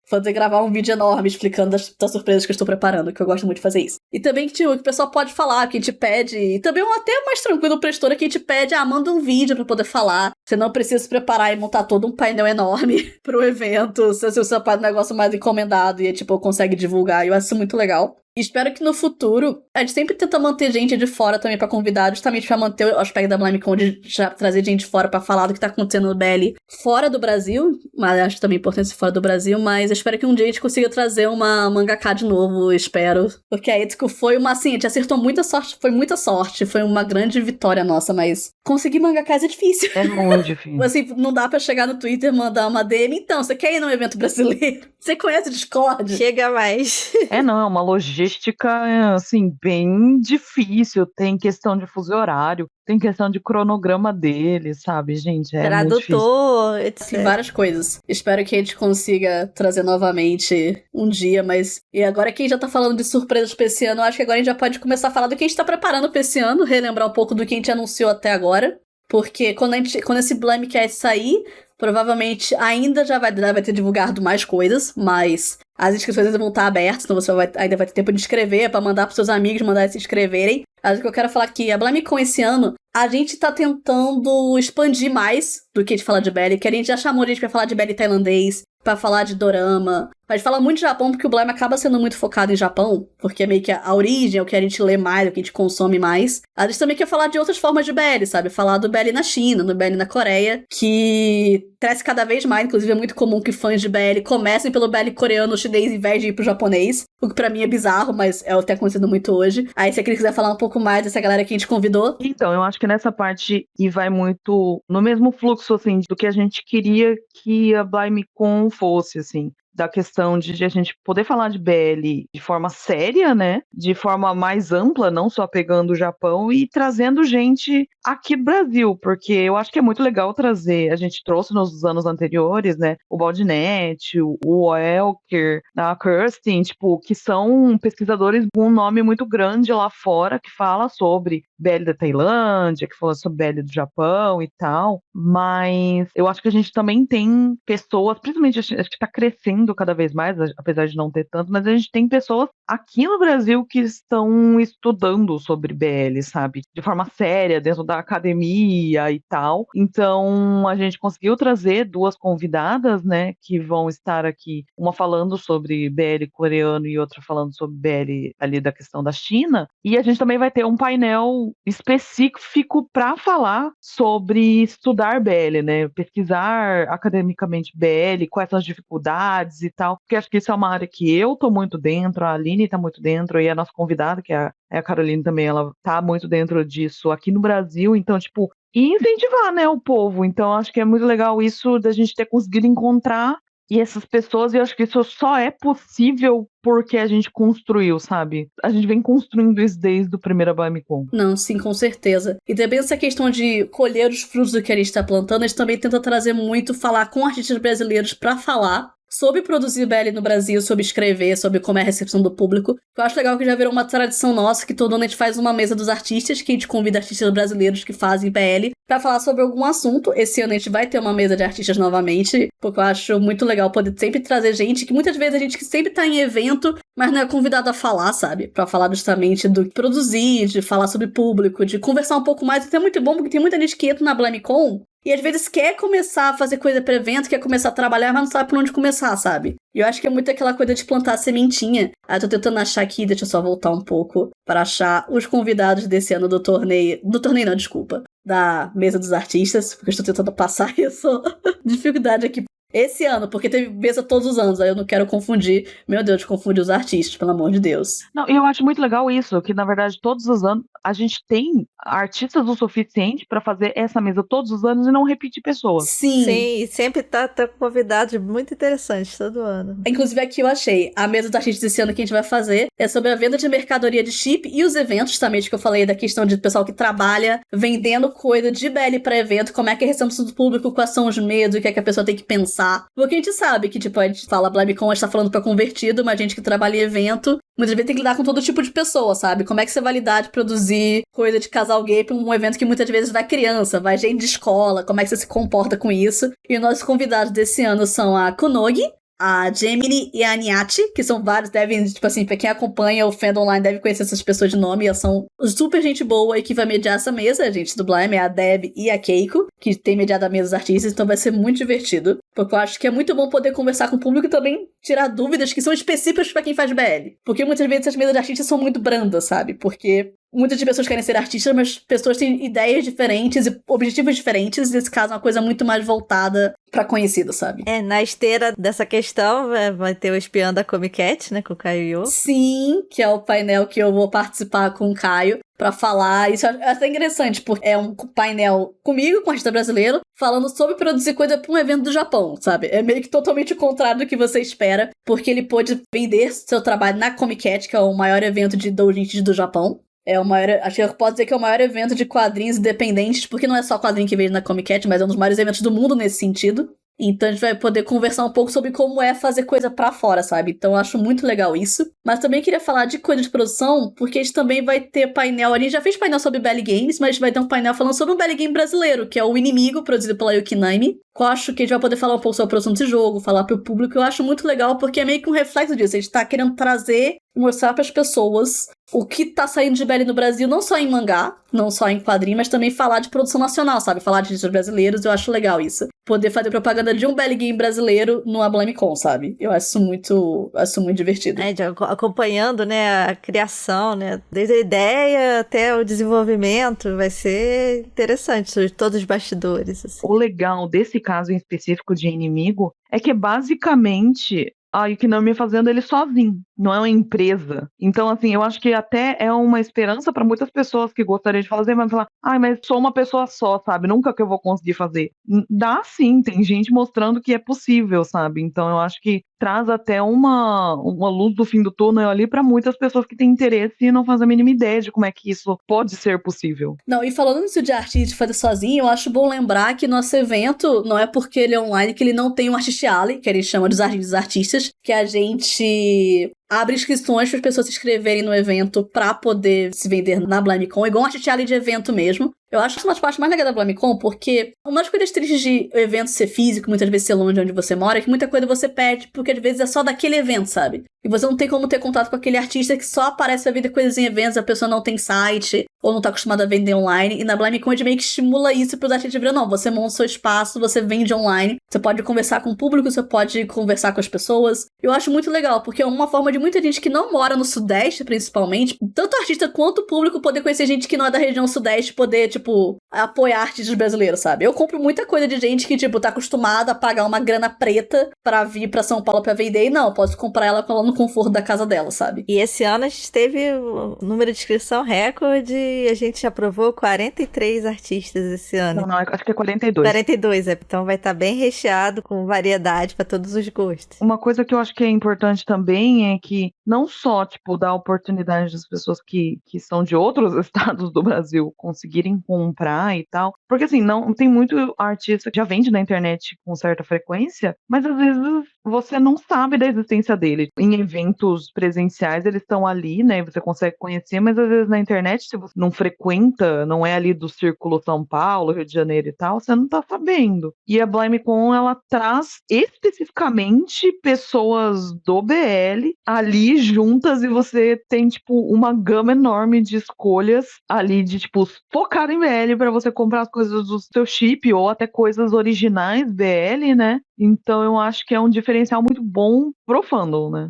A: Vou ter que gravar um vídeo enorme explicando das surpresas que eu estou preparando, que eu gosto muito de fazer isso. E também que o pessoal pode falar, que a gente pede, e também até mais tranquilo pra editora, que a gente pede, manda um vídeo pra poder falar. Você não precisa se preparar e montar todo um painel enorme pro evento, se você faz um negócio mais encomendado e, tipo, consegue divulgar. Eu acho isso muito legal. E espero que no futuro, a gente sempre tenta manter gente de fora também pra convidar, justamente pra manter o aspecto da BlimeCon, de já trazer gente de fora pra falar do que tá acontecendo no BL fora do Brasil, mas acho também importante ser fora do Brasil, mas eu espero que um dia a gente consiga trazer uma mangaka de novo, espero. Porque a Etsuko foi a gente acertou muita sorte, foi uma grande vitória nossa, mas conseguir mangakas é difícil.
B: É muito difícil.
A: Assim, não dá pra chegar no Twitter e mandar uma DM, então, você quer ir num evento brasileiro? Você conhece o Discord?
C: Chega mais.
B: É uma logística, assim, bem difícil. Tem questão de fuso horário, tem questão de cronograma dele, sabe, gente? É
C: tradutor, etc.
A: Tem várias coisas. Espero que a gente consiga trazer novamente um dia, mas... E agora que a gente já tá falando de surpresas pra esse ano, acho que agora a gente já pode começar a falar do que a gente tá preparando pra esse ano, relembrar um pouco do que a gente anunciou até agora. Porque quando esse Blimecast sair, provavelmente ainda já vai ter divulgado mais coisas, mas as inscrições ainda vão estar abertas, então você ainda vai ter tempo de inscrever, pra mandar pros seus amigos, mandar eles se inscreverem. Mas o que eu quero falar aqui, a BlimeCon esse ano, a gente tá tentando expandir mais do que a gente fala de BL, que a gente já chamou a gente pra falar de BL tailandês, pra falar de dorama. A gente fala muito de Japão porque o Blime acaba sendo muito focado em Japão, porque é meio que a origem, é o que a gente lê mais, é o que a gente consome mais. A gente também quer falar de outras formas de BL, sabe? Falar do BL na China, do BL na Coreia, que cresce cada vez mais. Inclusive é muito comum que fãs de BL comecem pelo BL coreano ou chinês em vez de ir pro japonês, o que pra mim é bizarro, mas é o que tá acontecendo muito hoje. Aí se a Cris quiser falar um pouco mais dessa galera que a gente convidou.
B: Então, eu acho que nessa parte e vai muito no mesmo fluxo, assim, do que a gente queria que a BlimeCon fosse, assim. Da questão de a gente poder falar de BL de forma séria, né? De forma mais ampla, não só pegando o Japão e trazendo gente aqui do Brasil, porque eu acho que é muito legal trazer, a gente trouxe nos anos anteriores, né? O Baldnet, o Elker, a Kirsten, tipo, que são pesquisadores com um nome muito grande lá fora, que fala sobre BL da Tailândia, que fala sobre BL do Japão e tal, mas eu acho que a gente também tem pessoas, principalmente acho que tá crescendo cada vez mais, apesar de não ter tanto, mas a gente tem pessoas aqui no Brasil que estão estudando sobre BL, sabe? De forma séria, dentro da academia e tal. Então, a gente conseguiu trazer 2 convidadas, né, que vão estar aqui, uma falando sobre BL coreano e outra falando sobre BL ali da questão da China. E a gente também vai ter um painel específico para falar sobre estudar BL, né? Pesquisar academicamente BL, quais são as dificuldades e tal, porque acho que isso é uma área que eu tô muito dentro, a Aline tá muito dentro, e a nossa convidada, que é a Caroline também, ela tá muito dentro disso aqui no Brasil, então, tipo, e incentivar, né, o povo. Então, acho que é muito legal isso da gente ter conseguido encontrar e essas pessoas, e eu acho que isso só é possível porque a gente construiu, sabe? A gente vem construindo isso desde o primeiro BlimeCon.
A: Não, sim, com certeza. E também essa questão de colher os frutos do que a gente tá plantando, a gente também tenta trazer muito, falar com artistas brasileiros pra falar sobre produzir BL no Brasil, sobre escrever, sobre como é a recepção do público. Eu acho legal que já virou uma tradição nossa, que todo ano a gente faz uma mesa dos artistas, que a gente convida artistas brasileiros que fazem BL pra falar sobre algum assunto. Esse ano a gente vai ter uma mesa de artistas novamente, porque eu acho muito legal poder sempre trazer gente, que muitas vezes a gente que sempre tá em evento, mas não é convidado a falar, sabe? Pra falar justamente do que produzir, de falar sobre público, de conversar um pouco mais. Isso é muito bom, porque tem muita gente que entra na BlameCon e às vezes quer começar a fazer coisa pra evento, quer começar a trabalhar, mas não sabe por onde começar, sabe? E eu acho que é muito aquela coisa de plantar a sementinha. Eu tô tentando achar aqui, deixa eu só voltar um pouco, para achar os convidados desse ano do torneio. Do torneio não, desculpa. Da mesa dos artistas, porque eu estou tentando passar isso. Dificuldade aqui. Esse ano, porque teve mesa todos os anos, aí eu não quero confundir. Meu Deus, confundir os artistas, pelo amor de Deus.
B: Não, eu acho muito legal isso, que na verdade todos os anos a gente tem artistas o suficiente pra fazer essa mesa todos os anos e não repetir pessoas.
A: Sim.
C: Sim, e sempre tá com convidados muito interessantes todo ano.
A: Inclusive aqui eu achei, a mesa dos artistas desse ano que a gente vai fazer é sobre a venda de mercadoria de chip e os eventos também, que eu falei da questão de pessoal que trabalha vendendo coisa de BL pra evento, como é que é a recepção do público, quais são os medos, o que é que a pessoa tem que pensar. Porque a gente sabe que, tipo, a gente fala BlameCon, a gente tá falando pra convertido, mas gente que trabalha em evento, muitas vezes tem que lidar com todo tipo de pessoa, sabe? Como é que você vai lidar de produzir coisa de casal gay pra um evento que muitas vezes vai criança, vai gente de escola, como é que você se comporta com isso? E nossos convidados desse ano são a Kunogi, a Gemini e a Aniati, que são vários, devem, tipo assim, pra quem acompanha o fandom online deve conhecer essas pessoas de nome, elas são super gente boa e que vai mediar essa mesa, a gente do Blame, é a Deb e a Keiko, que tem mediado a mesa dos artistas, então vai ser muito divertido, porque eu acho que é muito bom poder conversar com o público e também tirar dúvidas que são específicas pra quem faz BL, porque muitas vezes as mesas de artistas são muito brandas, sabe, porque muitas pessoas querem ser artistas, mas pessoas têm ideias diferentes e objetivos diferentes. Nesse caso, é uma coisa muito mais voltada pra conhecido, sabe?
C: Na esteira dessa questão, vai ter o Espião da Comic Cat, né, com o Caio Yo.
A: Sim, que é o painel que eu vou participar com o Caio pra falar. Isso é até interessante, porque é um painel comigo, com o artista brasileiro, falando sobre produzir coisa pra um evento do Japão, sabe? É meio que totalmente o contrário do que você espera, porque ele pôde vender seu trabalho na Comic Cat, que é o maior evento de doujinshis do Japão. É o maior, acho que eu posso dizer que é o maior evento de quadrinhos independentes, porque não é só quadrinho que veio na Comic Cat, mas é um dos maiores eventos do mundo nesse sentido. Então a gente vai poder conversar um pouco sobre como é fazer coisa pra fora, sabe? Então eu acho muito legal isso. Mas também queria falar de coisa de produção, porque a gente também vai ter painel, a gente já fez painel sobre BL Games, mas a gente vai ter um painel falando sobre um BL Game brasileiro, que é o Inimigo, produzido pela Yukinami. Eu acho que a gente vai poder falar um pouco sobre a produção desse jogo, falar pro público. Eu acho muito legal, porque é meio que um reflexo disso. A gente tá querendo trazer, mostrar pras pessoas o que tá saindo de BL no Brasil, não só em mangá, não só em quadrinho, mas também falar de produção nacional, sabe? Falar de artistas brasileiros, eu acho legal isso. Poder fazer propaganda de um BL Game brasileiro numa BlameCon, sabe? Eu acho muito divertido.
C: Acompanhando, né, a criação, né, desde a ideia até o desenvolvimento, vai ser interessante, todos os bastidores. Assim.
B: O legal desse caso em específico de Inimigo é que basicamente a Yukinami fazendo ele sozinho, não é uma empresa. Então, assim, eu acho que até é uma esperança para muitas pessoas que gostariam de fazer, mas falar, mas sou uma pessoa só, sabe? Nunca que eu vou conseguir fazer. Dá sim, tem gente mostrando que é possível, sabe? Então, eu acho que traz até uma luz do fim do túnel ali para muitas pessoas que têm interesse e não fazem a mínima ideia de como é que isso pode ser possível.
A: Não, e falando nisso de artista fazer sozinho, eu acho bom lembrar que nosso evento não é porque ele é online que ele não tem um Artist Alley, que a gente chama dos artistas, que a gente abre inscrições para as pessoas se inscreverem no evento para poder se vender na BlameCon, igual um Artist Alley de evento mesmo. Eu acho que isso é uma das partes mais legais da BlameCon, porque uma das coisas tristes de o evento ser físico, muitas vezes ser longe de onde você mora, é que muita coisa você perde, porque às vezes é só daquele evento, sabe? E você não tem como ter contato com aquele artista que só aparece a vender coisas em eventos, a pessoa não tem site, ou não tá acostumada a vender online, e na BlameCon a gente meio que estimula isso pros artistas virar, não, você monta o seu espaço, você vende online, você pode conversar com o público, você pode conversar com as pessoas. Eu acho muito legal, porque é uma forma de muita gente que não mora no Sudeste, principalmente, tanto artista quanto o público poder conhecer gente que não é da região Sudeste, poder, tipo, apoiar artistas brasileiros, sabe? Eu compro muita coisa de gente que, tipo, tá acostumada a pagar uma grana preta pra vir pra São Paulo pra vender, e não, posso comprar ela quando ela não conforto da casa dela, sabe?
C: E esse ano a gente teve o número de inscrição recorde, a gente aprovou 43 artistas esse ano.
B: Não, acho que é 42.
C: 42, então vai estar bem recheado com variedade para todos os gostos.
B: Uma coisa que eu acho que é importante também é que não só, tipo, dar oportunidade das pessoas que são de outros estados do Brasil conseguirem comprar e tal, porque assim, não tem muito artista que já vende na internet com certa frequência, mas às vezes você não sabe da existência dele. Em eventos presenciais eles estão ali, né, você consegue conhecer, mas às vezes na internet, se você não frequenta, não é ali do círculo São Paulo, Rio de Janeiro e tal, você não tá sabendo. E a Blimecon, ela traz especificamente pessoas do BL ali juntas e você tem, tipo, uma gama enorme de escolhas ali de, tipo, focar em BL para você comprar as coisas do seu chip ou até coisas originais BL, né? Então eu acho que é um diferencial muito bom pro fandom, né?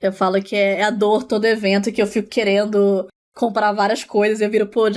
A: Eu falo que é a dor todo evento que eu fico querendo comprar várias coisas e eu viro, pô,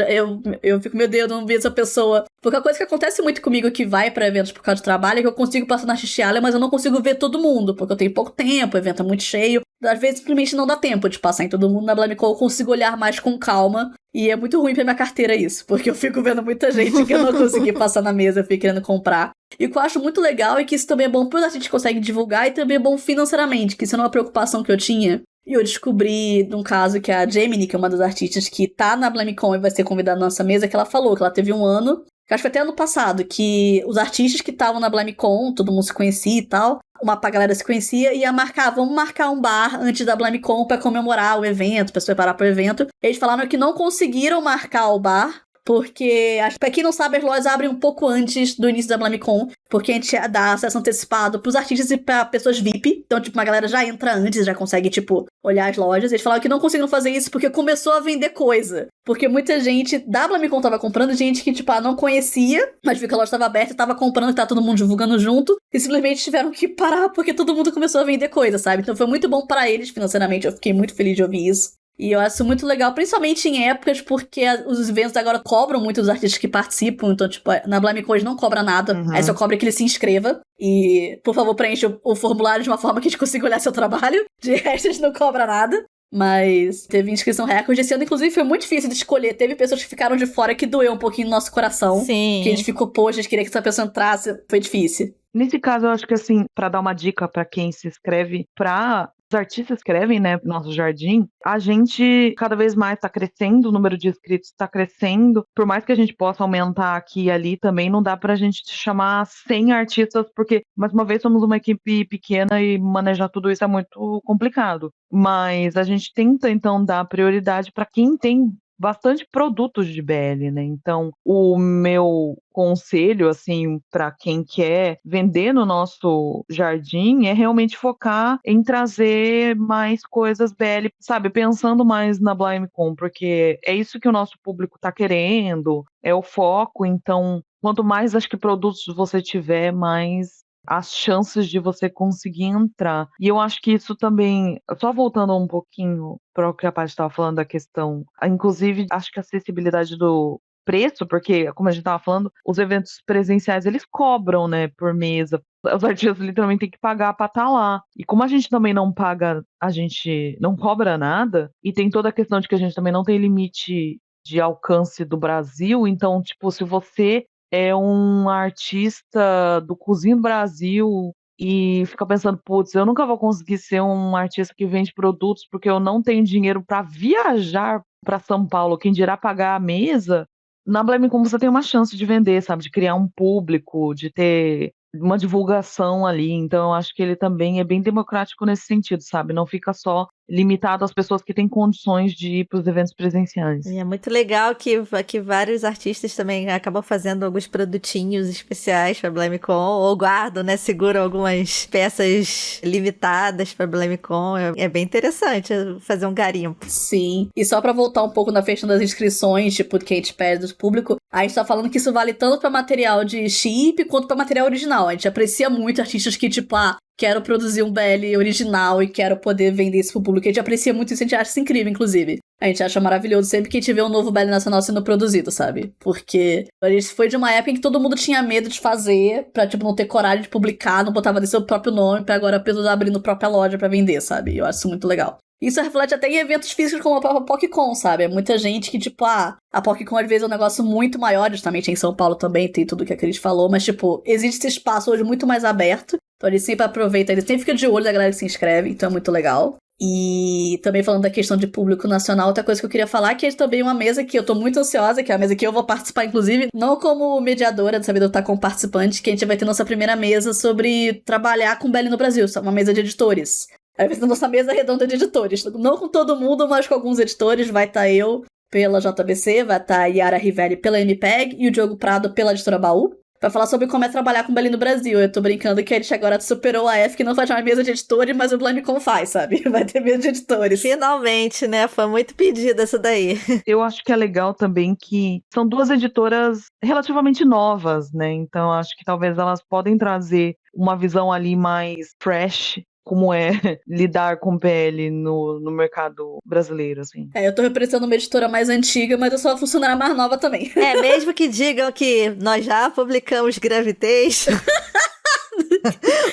A: eu fico, meu Deus, eu não vi essa pessoa. Porque a coisa que acontece muito comigo que vai pra eventos por causa de trabalho é que eu consigo passar na Xixiala, mas eu não consigo ver todo mundo, porque eu tenho pouco tempo, o evento é muito cheio. Às vezes simplesmente não dá tempo de passar em todo mundo. Na Blimecon eu consigo olhar mais com calma. E é muito ruim pra minha carteira isso, porque eu fico vendo muita gente que eu não consegui passar na mesa, eu fico querendo comprar. E o que eu acho muito legal é que isso também é bom para a gente conseguir divulgar e também é bom financeiramente, que isso não é uma preocupação que eu tinha. E eu descobri, num caso, que a Gemini, que é uma das artistas que tá na Blimecon e vai ser convidada na nossa mesa, que ela falou que ela teve um ano, que acho que foi até ano passado, que os artistas que estavam na Blimecon, todo mundo se conhecia e tal, uma galera se conhecia, ia marcar, vamos marcar um bar antes da Blimecon pra comemorar o evento, pra se preparar pro evento. Eles falaram que não conseguiram marcar o bar, porque, pra quem não sabe, as lojas abrem um pouco antes do início da Blimecon, porque a gente dá acesso antecipado pros artistas e pra pessoas VIP. Então, tipo, uma galera já entra antes, já consegue, tipo, olhar as lojas. Eles falaram que não conseguiram fazer isso porque começou a vender coisa. Porque muita gente da Blimecon tava comprando, gente que, tipo, não conhecia, mas viu que a loja tava aberta e tava comprando, que tá todo mundo divulgando junto, e simplesmente tiveram que parar porque todo mundo começou a vender coisa, sabe? Então foi muito bom pra eles financeiramente, eu fiquei muito feliz de ouvir isso. E eu acho muito legal, principalmente em épocas, porque os eventos agora cobram muito os artistas que participam. Então, tipo, na Blimecon não cobra nada. Aí só cobra que ele se inscreva. E, por favor, preencha o formulário de uma forma que a gente consiga olhar seu trabalho. De resto, a gente não cobra nada. Mas teve inscrição recorde. Esse ano, inclusive, foi muito difícil de escolher. Teve pessoas que ficaram de fora que doeu um pouquinho no nosso coração.
C: Sim.
A: Que a gente ficou, poxa, a gente queria que essa pessoa entrasse. Foi difícil.
B: Nesse caso, eu acho que, assim, pra dar uma dica pra quem se inscreve pra... Os artistas escrevem, né, nosso jardim, a gente cada vez mais tá crescendo, o número de inscritos tá crescendo, por mais que a gente possa aumentar aqui e ali, também não dá pra gente chamar 100 artistas, porque, mais uma vez, somos uma equipe pequena e manejar tudo isso é muito complicado, mas a gente tenta, então, dar prioridade pra quem tem bastante produtos de BL, né? Então, o meu conselho, assim, para quem quer vender no nosso jardim é realmente focar em trazer mais coisas BL, sabe? Pensando mais na Blimecon, porque é isso que o nosso público tá querendo, é o foco. Então, quanto mais, acho que produtos você tiver, mais as chances de você conseguir entrar. E eu acho que isso também, só voltando um pouquinho para o que a Paty estava falando da questão, inclusive, acho que a acessibilidade do preço, porque, como a gente estava falando, os eventos presenciais, eles cobram, né, por mesa. Os artistas literalmente têm que pagar para estar lá. E como a gente também não paga, a gente não cobra nada, e tem toda a questão de que a gente também não tem limite de alcance do Brasil, então, tipo, se você é um artista do Cozinho do Brasil e fica pensando, putz, eu nunca vou conseguir ser um artista que vende produtos porque eu não tenho dinheiro para viajar para São Paulo, quem dirá pagar a mesa. Na Blimecon você tem uma chance de vender, sabe, de criar um público, de ter uma divulgação ali, então eu acho que ele também é bem democrático nesse sentido, sabe, não fica só limitado às pessoas que têm condições de ir para os eventos presenciais.
C: E é muito legal que vários artistas também acabam fazendo alguns produtinhos especiais para Blimecon, ou guardam, né, seguram algumas peças limitadas para Blimecon. É bem interessante fazer um garimpo.
A: Sim, e só pra voltar um pouco na questão das inscrições, tipo, que a gente pede do público, a gente tá falando que isso vale tanto pra material de chip quanto pra material original. A gente aprecia muito artistas que, tipo, quero produzir um BL original e quero poder vender isso pro público. A gente aprecia muito isso, a gente acha isso incrível, inclusive. A gente acha maravilhoso sempre que a gente vê um novo BL nacional sendo produzido, sabe? Porque a gente foi de uma época em que todo mundo tinha medo de fazer, pra, tipo, não ter coragem de publicar, não botava nem seu próprio nome, pra agora pessoas abrindo própria loja pra vender, sabe? Eu acho isso muito legal. Isso reflete até em eventos físicos como a própria PocCon, sabe? É muita gente que, tipo, a PocCon às vezes é um negócio muito maior, justamente em São Paulo também tem tudo que a Cris falou, mas, tipo, existe esse espaço hoje muito mais aberto, então ele sempre aproveita, ele sempre fica de olho da galera que se inscreve, então é muito legal. E também falando da questão de público nacional, outra coisa que eu queria falar, que é também uma mesa que eu tô muito ansiosa, que é a mesa que eu vou participar, inclusive, não como mediadora dessa vida, eu estar como participante, que a gente vai ter nossa primeira mesa sobre trabalhar com BL no Brasil, uma mesa de editores. Aí vai ser nossa mesa redonda de editores. Não com todo mundo, mas com alguns editores. Vai estar eu pela JBC, vai estar a Yara Rivelli pela MPEG e o Diogo Prado pela Editora Baú. Vai falar sobre como é trabalhar com BL no Brasil. Eu tô brincando que a gente agora superou a F, que não faz mais mesa de editores, mas o BlameCon faz, sabe? Vai ter mesa de editores.
C: Finalmente, né? Foi muito pedida essa daí.
B: Eu acho que é legal também que são duas editoras relativamente novas, né? Então acho que talvez elas podem trazer uma visão ali mais fresh, como é lidar com PL no mercado brasileiro, assim.
A: Eu tô representando uma editora mais antiga, mas eu sou a funcionária mais nova também.
C: Mesmo que digam que nós já publicamos Gravitation,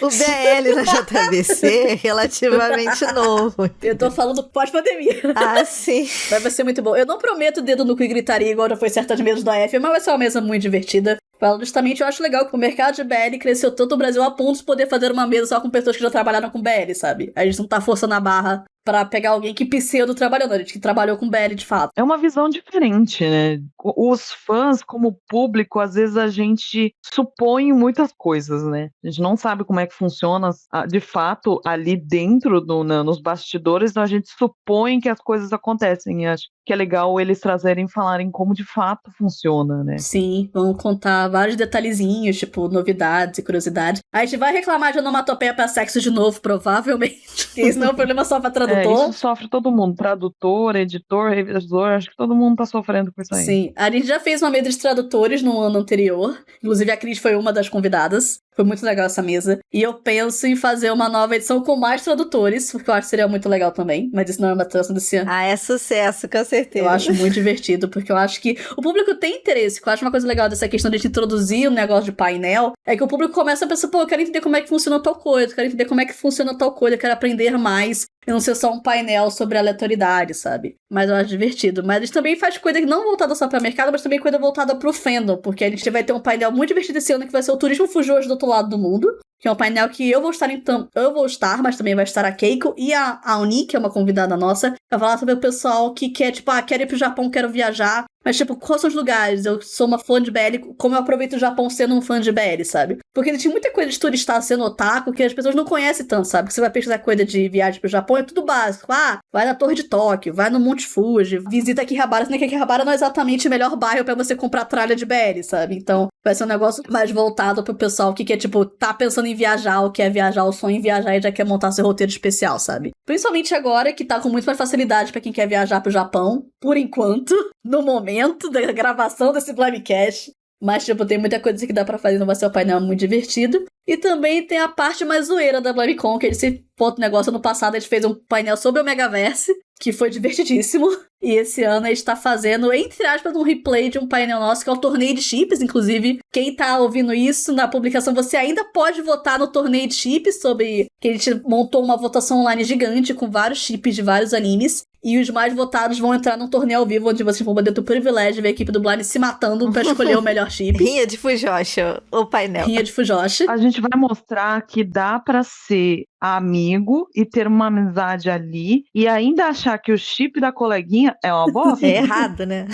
C: o BL na JBC é relativamente novo.
A: Eu tô falando pós-pandemia.
C: Ah, sim.
A: Mas vai ser muito bom. Eu não prometo dedo no cu e gritaria igual já foi certas mesas da F, mas vai ser uma mesa muito divertida. Justamente, eu acho legal que o mercado de BL cresceu tanto no Brasil a ponto de poder fazer uma mesa só com pessoas que já trabalharam com BL, sabe? A gente não tá forçando a barra pra pegar alguém que pseudo trabalhou, a gente que trabalhou com BL de fato.
B: É uma visão diferente, né? Os fãs, como público, às vezes a gente supõe muitas coisas, né? A gente não sabe como é que funciona de fato ali dentro, nos bastidores, então a gente supõe que as coisas acontecem. E acho que é legal eles trazerem e falarem como de fato funciona, né?
A: Sim, vão contar vários detalhezinhos, tipo, novidades e curiosidades. A gente vai reclamar de onomatopeia pra sexo de novo, provavelmente. Porque isso não é um problema só pra tradutor.
B: Isso sofre todo mundo. Tradutor, editor, revisor, acho que todo mundo tá sofrendo com isso aí.
A: Sim, a gente já fez uma mesa de tradutores no ano anterior. Inclusive a Cris foi uma das convidadas. Foi muito legal essa mesa. E eu penso em fazer uma nova edição com mais tradutores, porque eu acho que seria muito legal também. Mas isso não é uma tradução desse ano.
C: É sucesso, com certeza.
A: Eu acho muito divertido, porque eu acho que o público tem interesse. Eu acho uma coisa legal dessa questão de gente introduzir um negócio de painel, é que o público começa a pensar, pô, eu quero entender como é que funciona tal coisa, eu quero entender como é que funciona tal coisa, eu quero aprender mais. E não ser só um painel sobre aleatoriedade, sabe? Mas eu acho divertido. Mas a gente também faz coisa não voltada só pra mercado, mas também coisa voltada pro fandom. Porque a gente vai ter um painel muito divertido esse ano, que vai ser o Turismo Fujoshi do outro lado do mundo. Que é um painel que eu vou estar, mas também vai estar a Keiko e a Aoni, que é uma convidada nossa, pra falar sobre o pessoal que quer, tipo, quero ir pro Japão, quero viajar. Mas, tipo, quais são os lugares? Eu sou uma fã de BL, como eu aproveito o Japão sendo um fã de BL, sabe? Porque tem muita coisa de turista sendo otaku que as pessoas não conhecem tanto, sabe? Que você vai pesquisar coisa de viagem pro Japão, é tudo básico. Vai na Torre de Tóquio, vai no Monte Fuji, visita Akihabara, sendo que Akihabara não é exatamente o melhor bairro pra você comprar tralha de BL, sabe? Então, vai ser um negócio mais voltado pro pessoal que quer, tipo, tá pensando em viajar, ou quer viajar, o sonho em viajar e já quer montar seu roteiro especial, sabe? Principalmente agora, que tá com muito mais facilidade pra quem quer viajar pro Japão, por enquanto, no momento da gravação desse Blimecast. Mas, tipo, tem muita coisa que dá pra fazer, não vai ser um painel muito divertido. E também tem a parte mais zoeira da BlimeCon, que a gente se outro negócio. Ano passado a gente fez um painel sobre o Megaverse, que foi divertidíssimo. E esse ano a gente tá fazendo, entre aspas, um replay de um painel nosso, que é o torneio de chips. Inclusive, quem tá ouvindo isso na publicação, você ainda pode votar no torneio de chips, sobre que a gente montou uma votação online gigante com vários chips de vários animes. E os mais votados vão entrar num torneio ao vivo, onde vocês vão poder ter o privilégio de ver a equipe do Blind se matando pra escolher o melhor chip.
C: Rinha de Fujoshi, o painel.
A: Rinha de Fujoshi.
B: A gente vai mostrar que dá pra ser amigo e ter uma amizade ali e ainda achar que o chip da coleguinha é uma bosta.
C: É errado, né?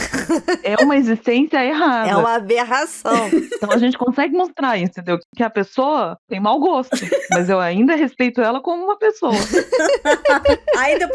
B: É uma existência errada.
C: É uma aberração.
B: Então a gente consegue mostrar isso, entendeu? Que a pessoa tem mau gosto, mas eu ainda respeito ela como uma pessoa.
A: Ainda é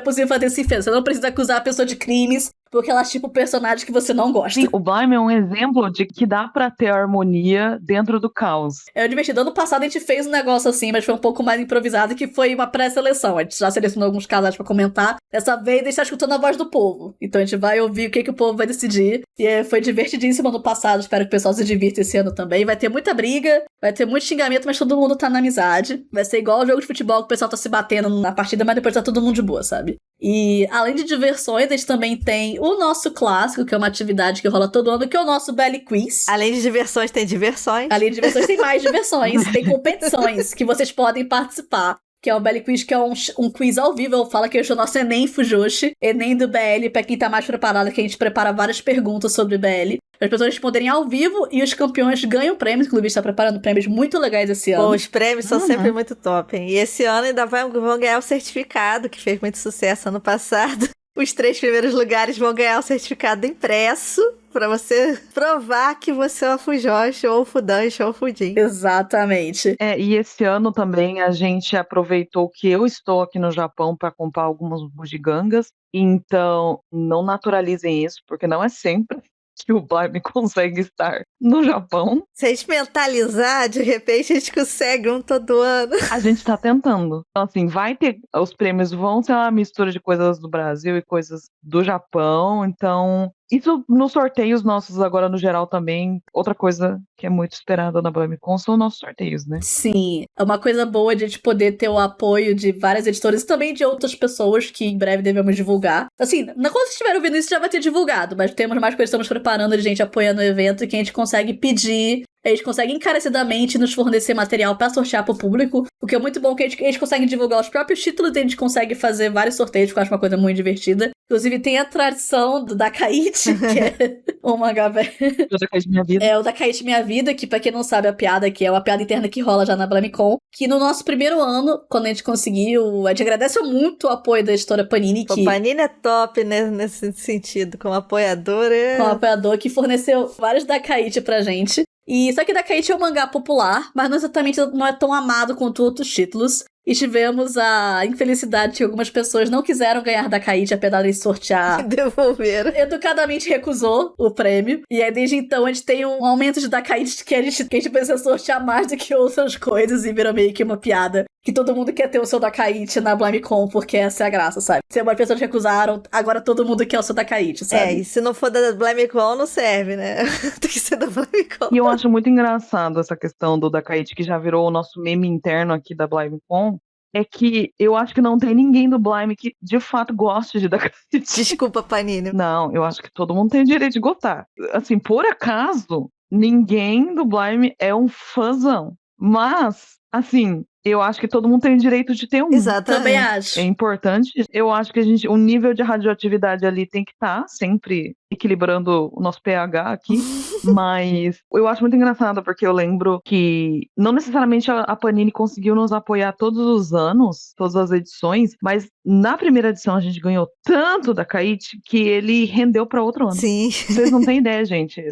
A: possível fazer esse ofensa. Você não precisa acusar a pessoa de crimes porque ela é tipo o personagem que você não gosta.
B: Sim, o Blimey é um exemplo de que dá pra ter harmonia dentro do caos.
A: É divertido. Ano passado a gente fez um negócio assim, mas foi um pouco mais improvisado, que foi uma pré-seleção. A gente já selecionou alguns casais pra comentar. Dessa vez a gente tá escutando a voz do povo. Então a gente vai ouvir o que o povo vai decidir. E foi divertidíssimo ano passado. Espero que o pessoal se divirta esse ano também. Vai ter muita briga, vai ter muito xingamento, mas todo mundo tá na amizade. Vai ser igual ao jogo de futebol que o pessoal tá se batendo na partida, mas depois tá todo mundo de boa, sabe? E além de diversões, a gente também tem o nosso clássico, que é uma atividade que rola todo ano, que é o nosso Belly Quiz.
C: Além de diversões, tem diversões.
A: Além de diversões, tem mais diversões. Tem competições que vocês podem participar. Que é o Belly Quiz, que é um quiz ao vivo. Eu falo que hoje é o nosso Enem Fujoshi. Enem do BL, pra quem tá mais preparado, que a gente prepara várias perguntas sobre BL. As pessoas responderem ao vivo e os campeões ganham prêmios. O clube está preparando prêmios muito legais esse ano.
C: Bom, os prêmios são sempre muito top, hein? E esse ano ainda vão ganhar o certificado, que fez muito sucesso ano passado. Os 3 primeiros lugares vão ganhar o certificado impresso pra você provar que você é o Fujoshi, ou o Fudanshi, ou o Fudin.
A: Exatamente.
B: E esse ano também a gente aproveitou que eu estou aqui no Japão para comprar algumas bugigangas. Então, não naturalizem isso, porque não é sempre que o Blimey consegue estar no Japão.
C: Se a gente mentalizar, de repente a gente consegue um todo ano.
B: A gente tá tentando. Então, assim, vai ter... Os prêmios vão ser uma mistura de coisas do Brasil e coisas do Japão. Então, isso nos sorteios nossos agora no geral também. Outra coisa que é muito esperada na BlamiCon são nossos sorteios, né?
A: Sim, é uma coisa boa de a gente poder ter o apoio de várias editoras e também de outras pessoas que em breve devemos divulgar. Assim, quando vocês estiverem ouvindo isso já vai ter divulgado, mas temos mais coisas que estamos preparando de gente apoiando o evento e que a gente consegue pedir. A gente consegue encarecidamente nos fornecer material pra sortear pro público, o que é muito bom que a gente consegue divulgar os próprios títulos e a gente consegue fazer vários sorteios, que eu acho uma coisa muito divertida. Inclusive tem a tradição do Dakaichi, que é o mangá velho.
B: O Dakaichi Minha Vida.
A: É, o Dakaichi Minha Vida, que pra quem não sabe a piada, que é uma piada interna que rola já na BlamiCon, que no nosso primeiro ano, quando a gente conseguiu, a gente agradece muito o apoio da editora Panini, que...
C: O Panini é top, né, nesse sentido, como apoiador.
A: Como apoiador, que forneceu vários Dakaichi pra gente. E só que Dakaichi é um mangá popular, mas não é tão amado quanto outros títulos. E tivemos a infelicidade que algumas pessoas não quiseram ganhar Dakaichi, apesar de sortear.
C: Devolveram.
A: Educadamente recusou o prêmio. E aí, desde então, a gente tem um aumento de Dakaichi que a gente precisa sortear mais do que outras coisas. E virou meio que uma piada. Que todo mundo quer ter o seu Dakaichi na BlamiCon, porque essa é a graça, sabe? Se algumas pessoas recusaram, agora todo mundo quer o seu Dakaichi, sabe?
C: E se não for da BlamiCon, não serve, né? Tem que ser da BlamiCon.
B: E eu acho muito engraçado essa questão do Dakaichi, que já virou o nosso meme interno aqui da BlamiCon. É que eu acho que não tem ninguém do Blimey que de fato goste de Dakaichi.
C: Desculpa, Panini.
B: Não, eu acho que todo mundo tem o direito de gostar. Assim, por acaso, ninguém do Blimey é um fãzão. Mas, assim, eu acho que todo mundo tem o direito de ter um.
C: Exatamente.
A: Também acho.
B: É importante. Eu acho que o nível de radioatividade ali tem que estar sempre equilibrando o nosso pH aqui. Mas eu acho muito engraçado, porque eu lembro que não necessariamente a Panini conseguiu nos apoiar todos os anos, todas as edições, mas na primeira edição a gente ganhou tanto da Dakaichi que ele rendeu para outro ano.
C: Sim.
B: Vocês não têm ideia, gente.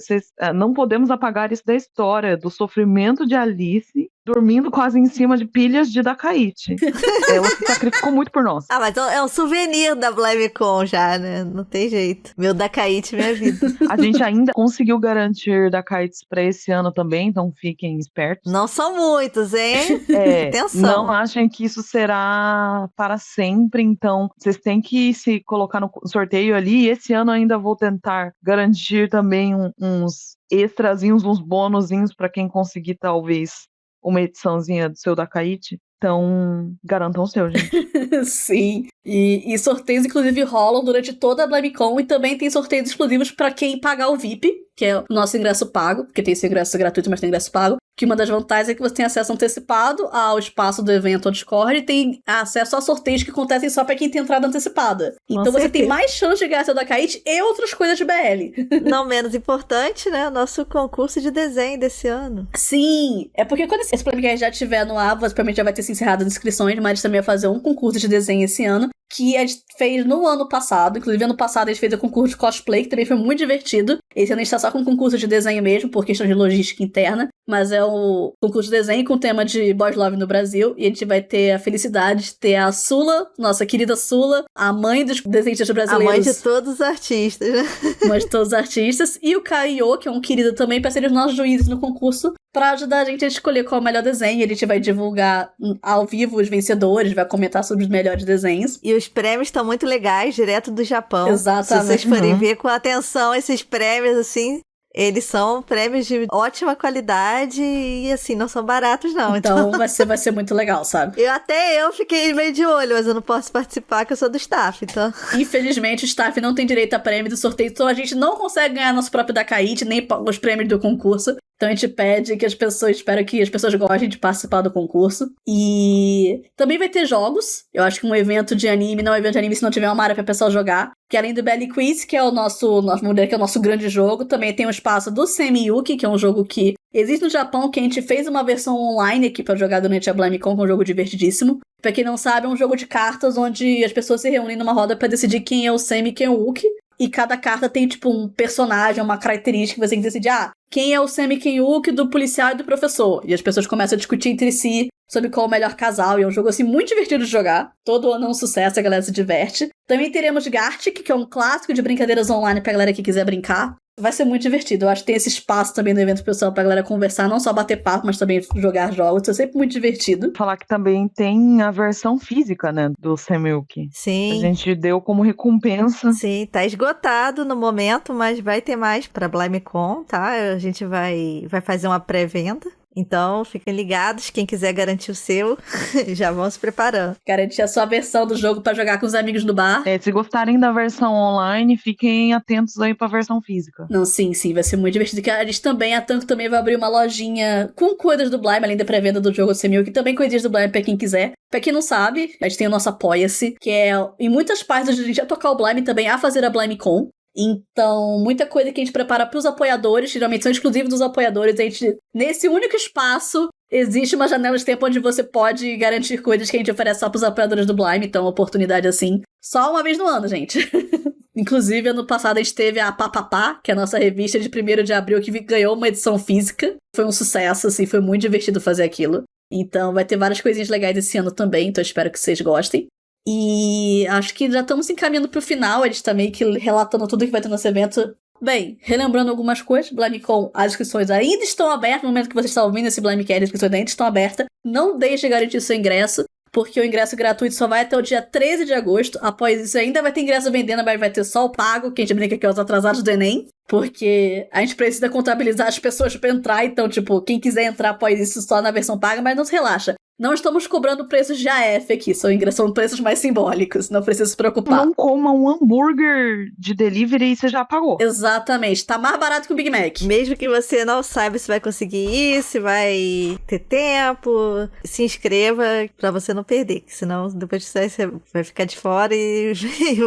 B: Não podemos apagar isso da história, do sofrimento de Alice dormindo quase em cima de pilhas de Dakaichi. Ela se sacrificou muito por nós.
C: Ah, mas é um souvenir da BlamiCon já, né? Não tem jeito. Meu Dakaichi, minha vida.
B: A gente ainda conseguiu garantir Dakaichis pra esse ano também, então fiquem espertos.
C: Não são muitos, hein? Atenção.
B: Não achem que isso será para sempre, então vocês têm que se colocar no sorteio ali. E esse ano ainda vou tentar garantir também uns extrazinhos, uns bônusinhos para quem conseguir talvez uma ediçãozinha do seu Dakaichi. Então, garantam o seu, gente.
A: Sim. E sorteios, inclusive, rolam durante toda a BlamiCon. E também tem sorteios exclusivos pra quem pagar o VIP, que é o nosso ingresso pago. Porque tem esse ingresso gratuito, mas tem ingresso pago. Que uma das vantagens é que você tem acesso antecipado ao espaço do evento, ao Discord. E tem acesso a sorteios que acontecem só pra quem tem entrada antecipada. Então você tem mais chance de ganhar seu Dakaichi e outras coisas de BL.
C: Não menos importante, né? O nosso concurso de desenho desse ano.
A: Sim. É porque quando esse podcast já estiver no ar, provavelmente já vai ter se encerrado as inscrições. Mas também vai fazer um concurso de desenho esse ano. que a gente fez no ano passado. Inclusive, ano passado a gente fez o concurso de cosplay, que também foi muito divertido. Esse ano a gente tá só com um concurso de desenho mesmo, por questão de logística interna. Mas é o concurso de desenho com o tema de Boys Love no Brasil. E a gente vai ter a felicidade de ter a Sula, nossa querida Sula, a mãe dos desenhistas brasileiros.
C: A mãe de todos os artistas, né?
A: Mãe de todos os artistas. E o Caio, que é um querido também, para serem os nossos juízes no concurso, para ajudar a gente a escolher qual é o melhor desenho. A gente vai divulgar ao vivo os vencedores, vai comentar sobre os melhores desenhos.
C: E os prêmios estão muito legais, direto do Japão.
A: Exatamente.
C: Se vocês forem ver com atenção esses prêmios, assim, eles são prêmios de ótima qualidade e, assim, não são baratos, não.
A: Então vai ser muito legal, sabe?
C: Eu fiquei meio de olho, mas eu não posso participar, que eu sou do staff, então...
A: Infelizmente, o staff não tem direito a prêmio do sorteio, então a gente não consegue ganhar nosso próprio Dacaíte, nem os prêmios do concurso. Então a gente pede que espero que as pessoas gostem de participar do concurso. E também vai ter jogos. Eu acho que um evento de anime não é um evento de anime se não tiver uma área pra pessoal jogar. Que além do Belly Quiz, que é o nosso grande jogo, também tem um espaço do Semi-Yuki, que é um jogo que existe no Japão, que a gente fez uma versão online aqui pra jogar durante a BlamiCon, que é um jogo divertidíssimo. Pra quem não sabe, é um jogo de cartas onde as pessoas se reúnem numa roda pra decidir quem é o Semi e quem é o Uki. E cada carta tem, tipo, um personagem, uma característica que você tem que decidir. Quem é o Semi Ken-Uki do policial e do professor? E as pessoas começam a discutir entre si sobre qual é o melhor casal. E é um jogo, assim, muito divertido de jogar. Todo ano é um sucesso, a galera se diverte. Também teremos Gartic, que é um clássico de brincadeiras online pra galera que quiser brincar. Vai ser muito divertido. Eu acho que tem esse espaço também no evento pessoal pra galera conversar, não só bater papo, mas também jogar jogos. É sempre muito divertido.
B: Falar que também tem a versão física, né, do Semi-Yuki.
C: Sim.
B: A gente deu como recompensa.
C: Sim, tá esgotado no momento, mas vai ter mais pra BlamiCon, tá? A gente vai fazer uma pré-venda. Então, fiquem ligados, quem quiser garantir o seu, já vão se preparando.
A: Garantir a sua versão do jogo pra jogar com os amigos do bar.
B: Se gostarem da versão online, fiquem atentos aí pra versão física.
A: Não, sim, vai ser muito divertido. Que a gente também, a Tanko também vai abrir uma lojinha com coisas do Blime, além da pré-venda do jogo Semi-Yuki, também coisas do Blime pra quem quiser. Pra quem não sabe, a gente tem o nosso Apoia-se, que é, em muitas partes, a gente já tocar o Blime também a fazer a BlimeCon. Então, muita coisa que a gente prepara pros apoiadores, geralmente são exclusivos dos apoiadores. A gente, nesse único espaço, existe uma janela de tempo onde você pode garantir coisas que a gente oferece só pros apoiadores do Blime. Então, oportunidade assim, só uma vez no ano, gente. Inclusive, ano passado a gente teve a Papapá, que é a nossa revista de 1º de abril, que ganhou uma edição física. Foi um sucesso, assim, foi muito divertido fazer aquilo. Então, vai ter várias coisinhas legais esse ano também, então espero que vocês gostem. E acho que já estamos encaminhando pro final, a gente tá meio que relatando tudo que vai ter nesse evento. Bem, relembrando algumas coisas, BlimeCon, as inscrições ainda estão abertas, no momento que você está ouvindo esse Blimecast, as inscrições ainda estão abertas. Não deixe de garantir seu ingresso, porque o ingresso gratuito só vai até o dia 13 de agosto. Após isso, ainda vai ter ingresso vendendo, mas vai ter só o pago, que a gente brinca que é os atrasados do Enem. Porque a gente precisa contabilizar as pessoas pra entrar, então, tipo, quem quiser entrar após isso só na versão paga, mas não se relaxa. Não estamos cobrando preços de AF aqui, são preços mais simbólicos, não precisa se preocupar.
B: Não coma um hambúrguer de delivery e você já pagou.
A: Exatamente, tá mais barato que o Big Mac.
C: Mesmo que você não saiba se vai conseguir ir, se vai ter tempo, se inscreva pra você não perder, que senão depois você vai ficar de fora e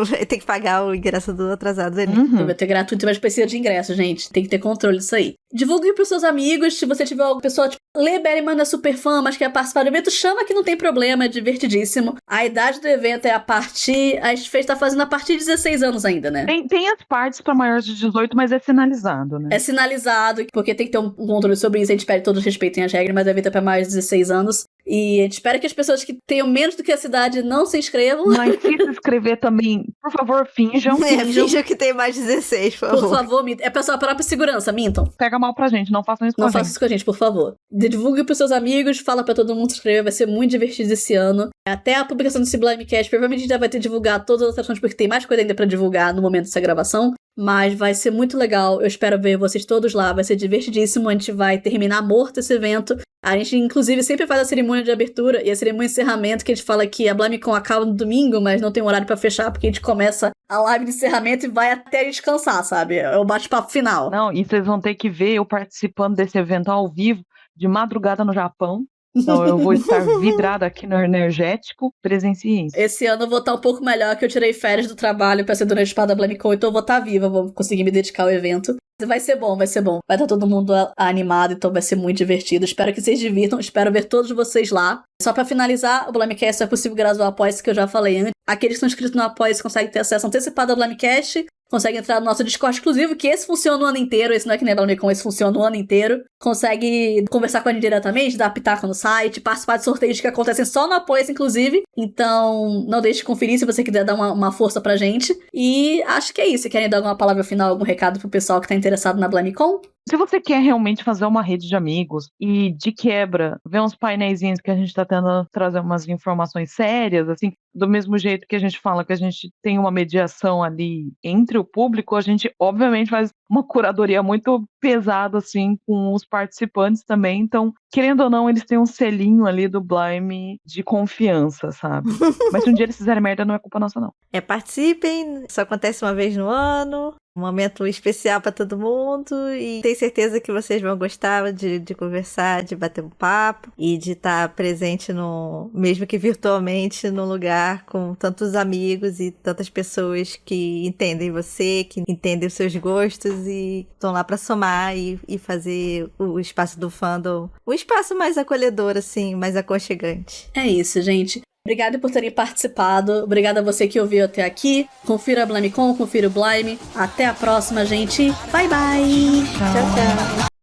C: vai ter que pagar o ingresso do atrasado do Enem.
A: Não vai ter gratuito, mas precisa de ingresso, gente. Tem que ter controle disso aí. Divulgue pros seus amigos, se você tiver alguma pessoa, tipo, Lê Berryman é super fã, mas quer participar do evento, chama que não tem problema, é divertidíssimo. A idade do evento é a gente tá fazendo a partir de 16 anos ainda, né?
B: Tem as partes pra maiores de 18, mas é sinalizado, né?
A: É sinalizado, porque tem que ter um controle sobre isso, a gente pede que todos respeitem as regras, mas o evento é pra mais de 16 anos. E a gente espera que as pessoas que tenham menos do que essa idade não se inscrevam.
B: Mas se inscrever também, por favor, finjam.
C: Finjam que tem mais de 16, por favor.
A: Por favor, mintam. É pra sua própria segurança, mintam.
B: Pega mal pra gente, não façam isso com a gente.
A: Não façam isso com a gente, por favor. Divulgue pros seus amigos, fala pra todo mundo se inscrever, vai ser muito divertido esse ano. Até a publicação desse Blimecast, provavelmente a gente já vai ter divulgado todas as atrações, porque tem mais coisa ainda pra divulgar no momento dessa gravação. Mas vai ser muito legal, eu espero ver vocês todos lá, vai ser divertidíssimo, a gente vai terminar morto esse evento. A gente, inclusive, sempre faz a cerimônia de abertura e a cerimônia de encerramento, que a gente fala que a BlimeCon acaba no domingo, mas não tem um horário pra fechar, porque a gente começa a live de encerramento e vai até a gente cansar, sabe? É o bate-papo final.
B: Não, e vocês vão ter que ver eu participando desse evento ao vivo, de madrugada no Japão. Então eu vou estar vidrada aqui no energético, presenciem isso.
A: Esse ano eu vou estar um pouco melhor, que eu tirei férias do trabalho pra ser dona de espada da BlimeCon, então eu vou estar viva, vou conseguir me dedicar ao evento. Vai ser bom, vai ser bom. Vai estar todo mundo animado, então vai ser muito divertido. Espero que vocês divirtam, espero ver todos vocês lá. Só pra finalizar, o Blimecast é possível graças ao apoio que eu já falei antes. Aqueles que estão inscritos no Apoia-se conseguem ter acesso antecipado ao Blimecast, consegue entrar no nosso Discord exclusivo, que esse funciona o ano inteiro, esse não é que nem BlimeCon, esse funciona o ano inteiro. Consegue conversar com a gente diretamente, dar pitaco no site, participar de sorteios que acontecem só no Apoia-se, inclusive. Então, não deixe de conferir se você quiser dar uma força pra gente. E acho que é isso. Querem dar alguma palavra final, algum recado pro pessoal que tá interessado na BlimeCon?
B: Se você quer realmente fazer uma rede de amigos e, de quebra, ver uns painéisinhos que a gente tá tentando trazer umas informações sérias, assim, do mesmo jeito que a gente fala que a gente tem uma mediação ali entre o público, a gente, obviamente, faz uma curadoria muito pesada, assim, com os participantes também. Então, querendo ou não, eles têm um selinho ali do Blime de confiança, sabe? Mas se um dia eles fizerem merda, não é culpa nossa, não.
C: Participem, isso acontece uma vez no ano, um momento especial pra todo mundo, e tenho certeza que vocês vão gostar de conversar, de bater um papo e de estar presente, mesmo que virtualmente, num lugar com tantos amigos e tantas pessoas que entendem você, que entendem os seus gostos e estão lá pra somar e fazer o espaço do fandom um espaço mais acolhedor, assim, mais aconchegante.
A: É isso, gente. Obrigada por terem participado. Obrigada a você que ouviu até aqui. Confira a BlimeCon, confira o Blime. Até a próxima, gente. Bye, bye.
C: Tchau, tchau.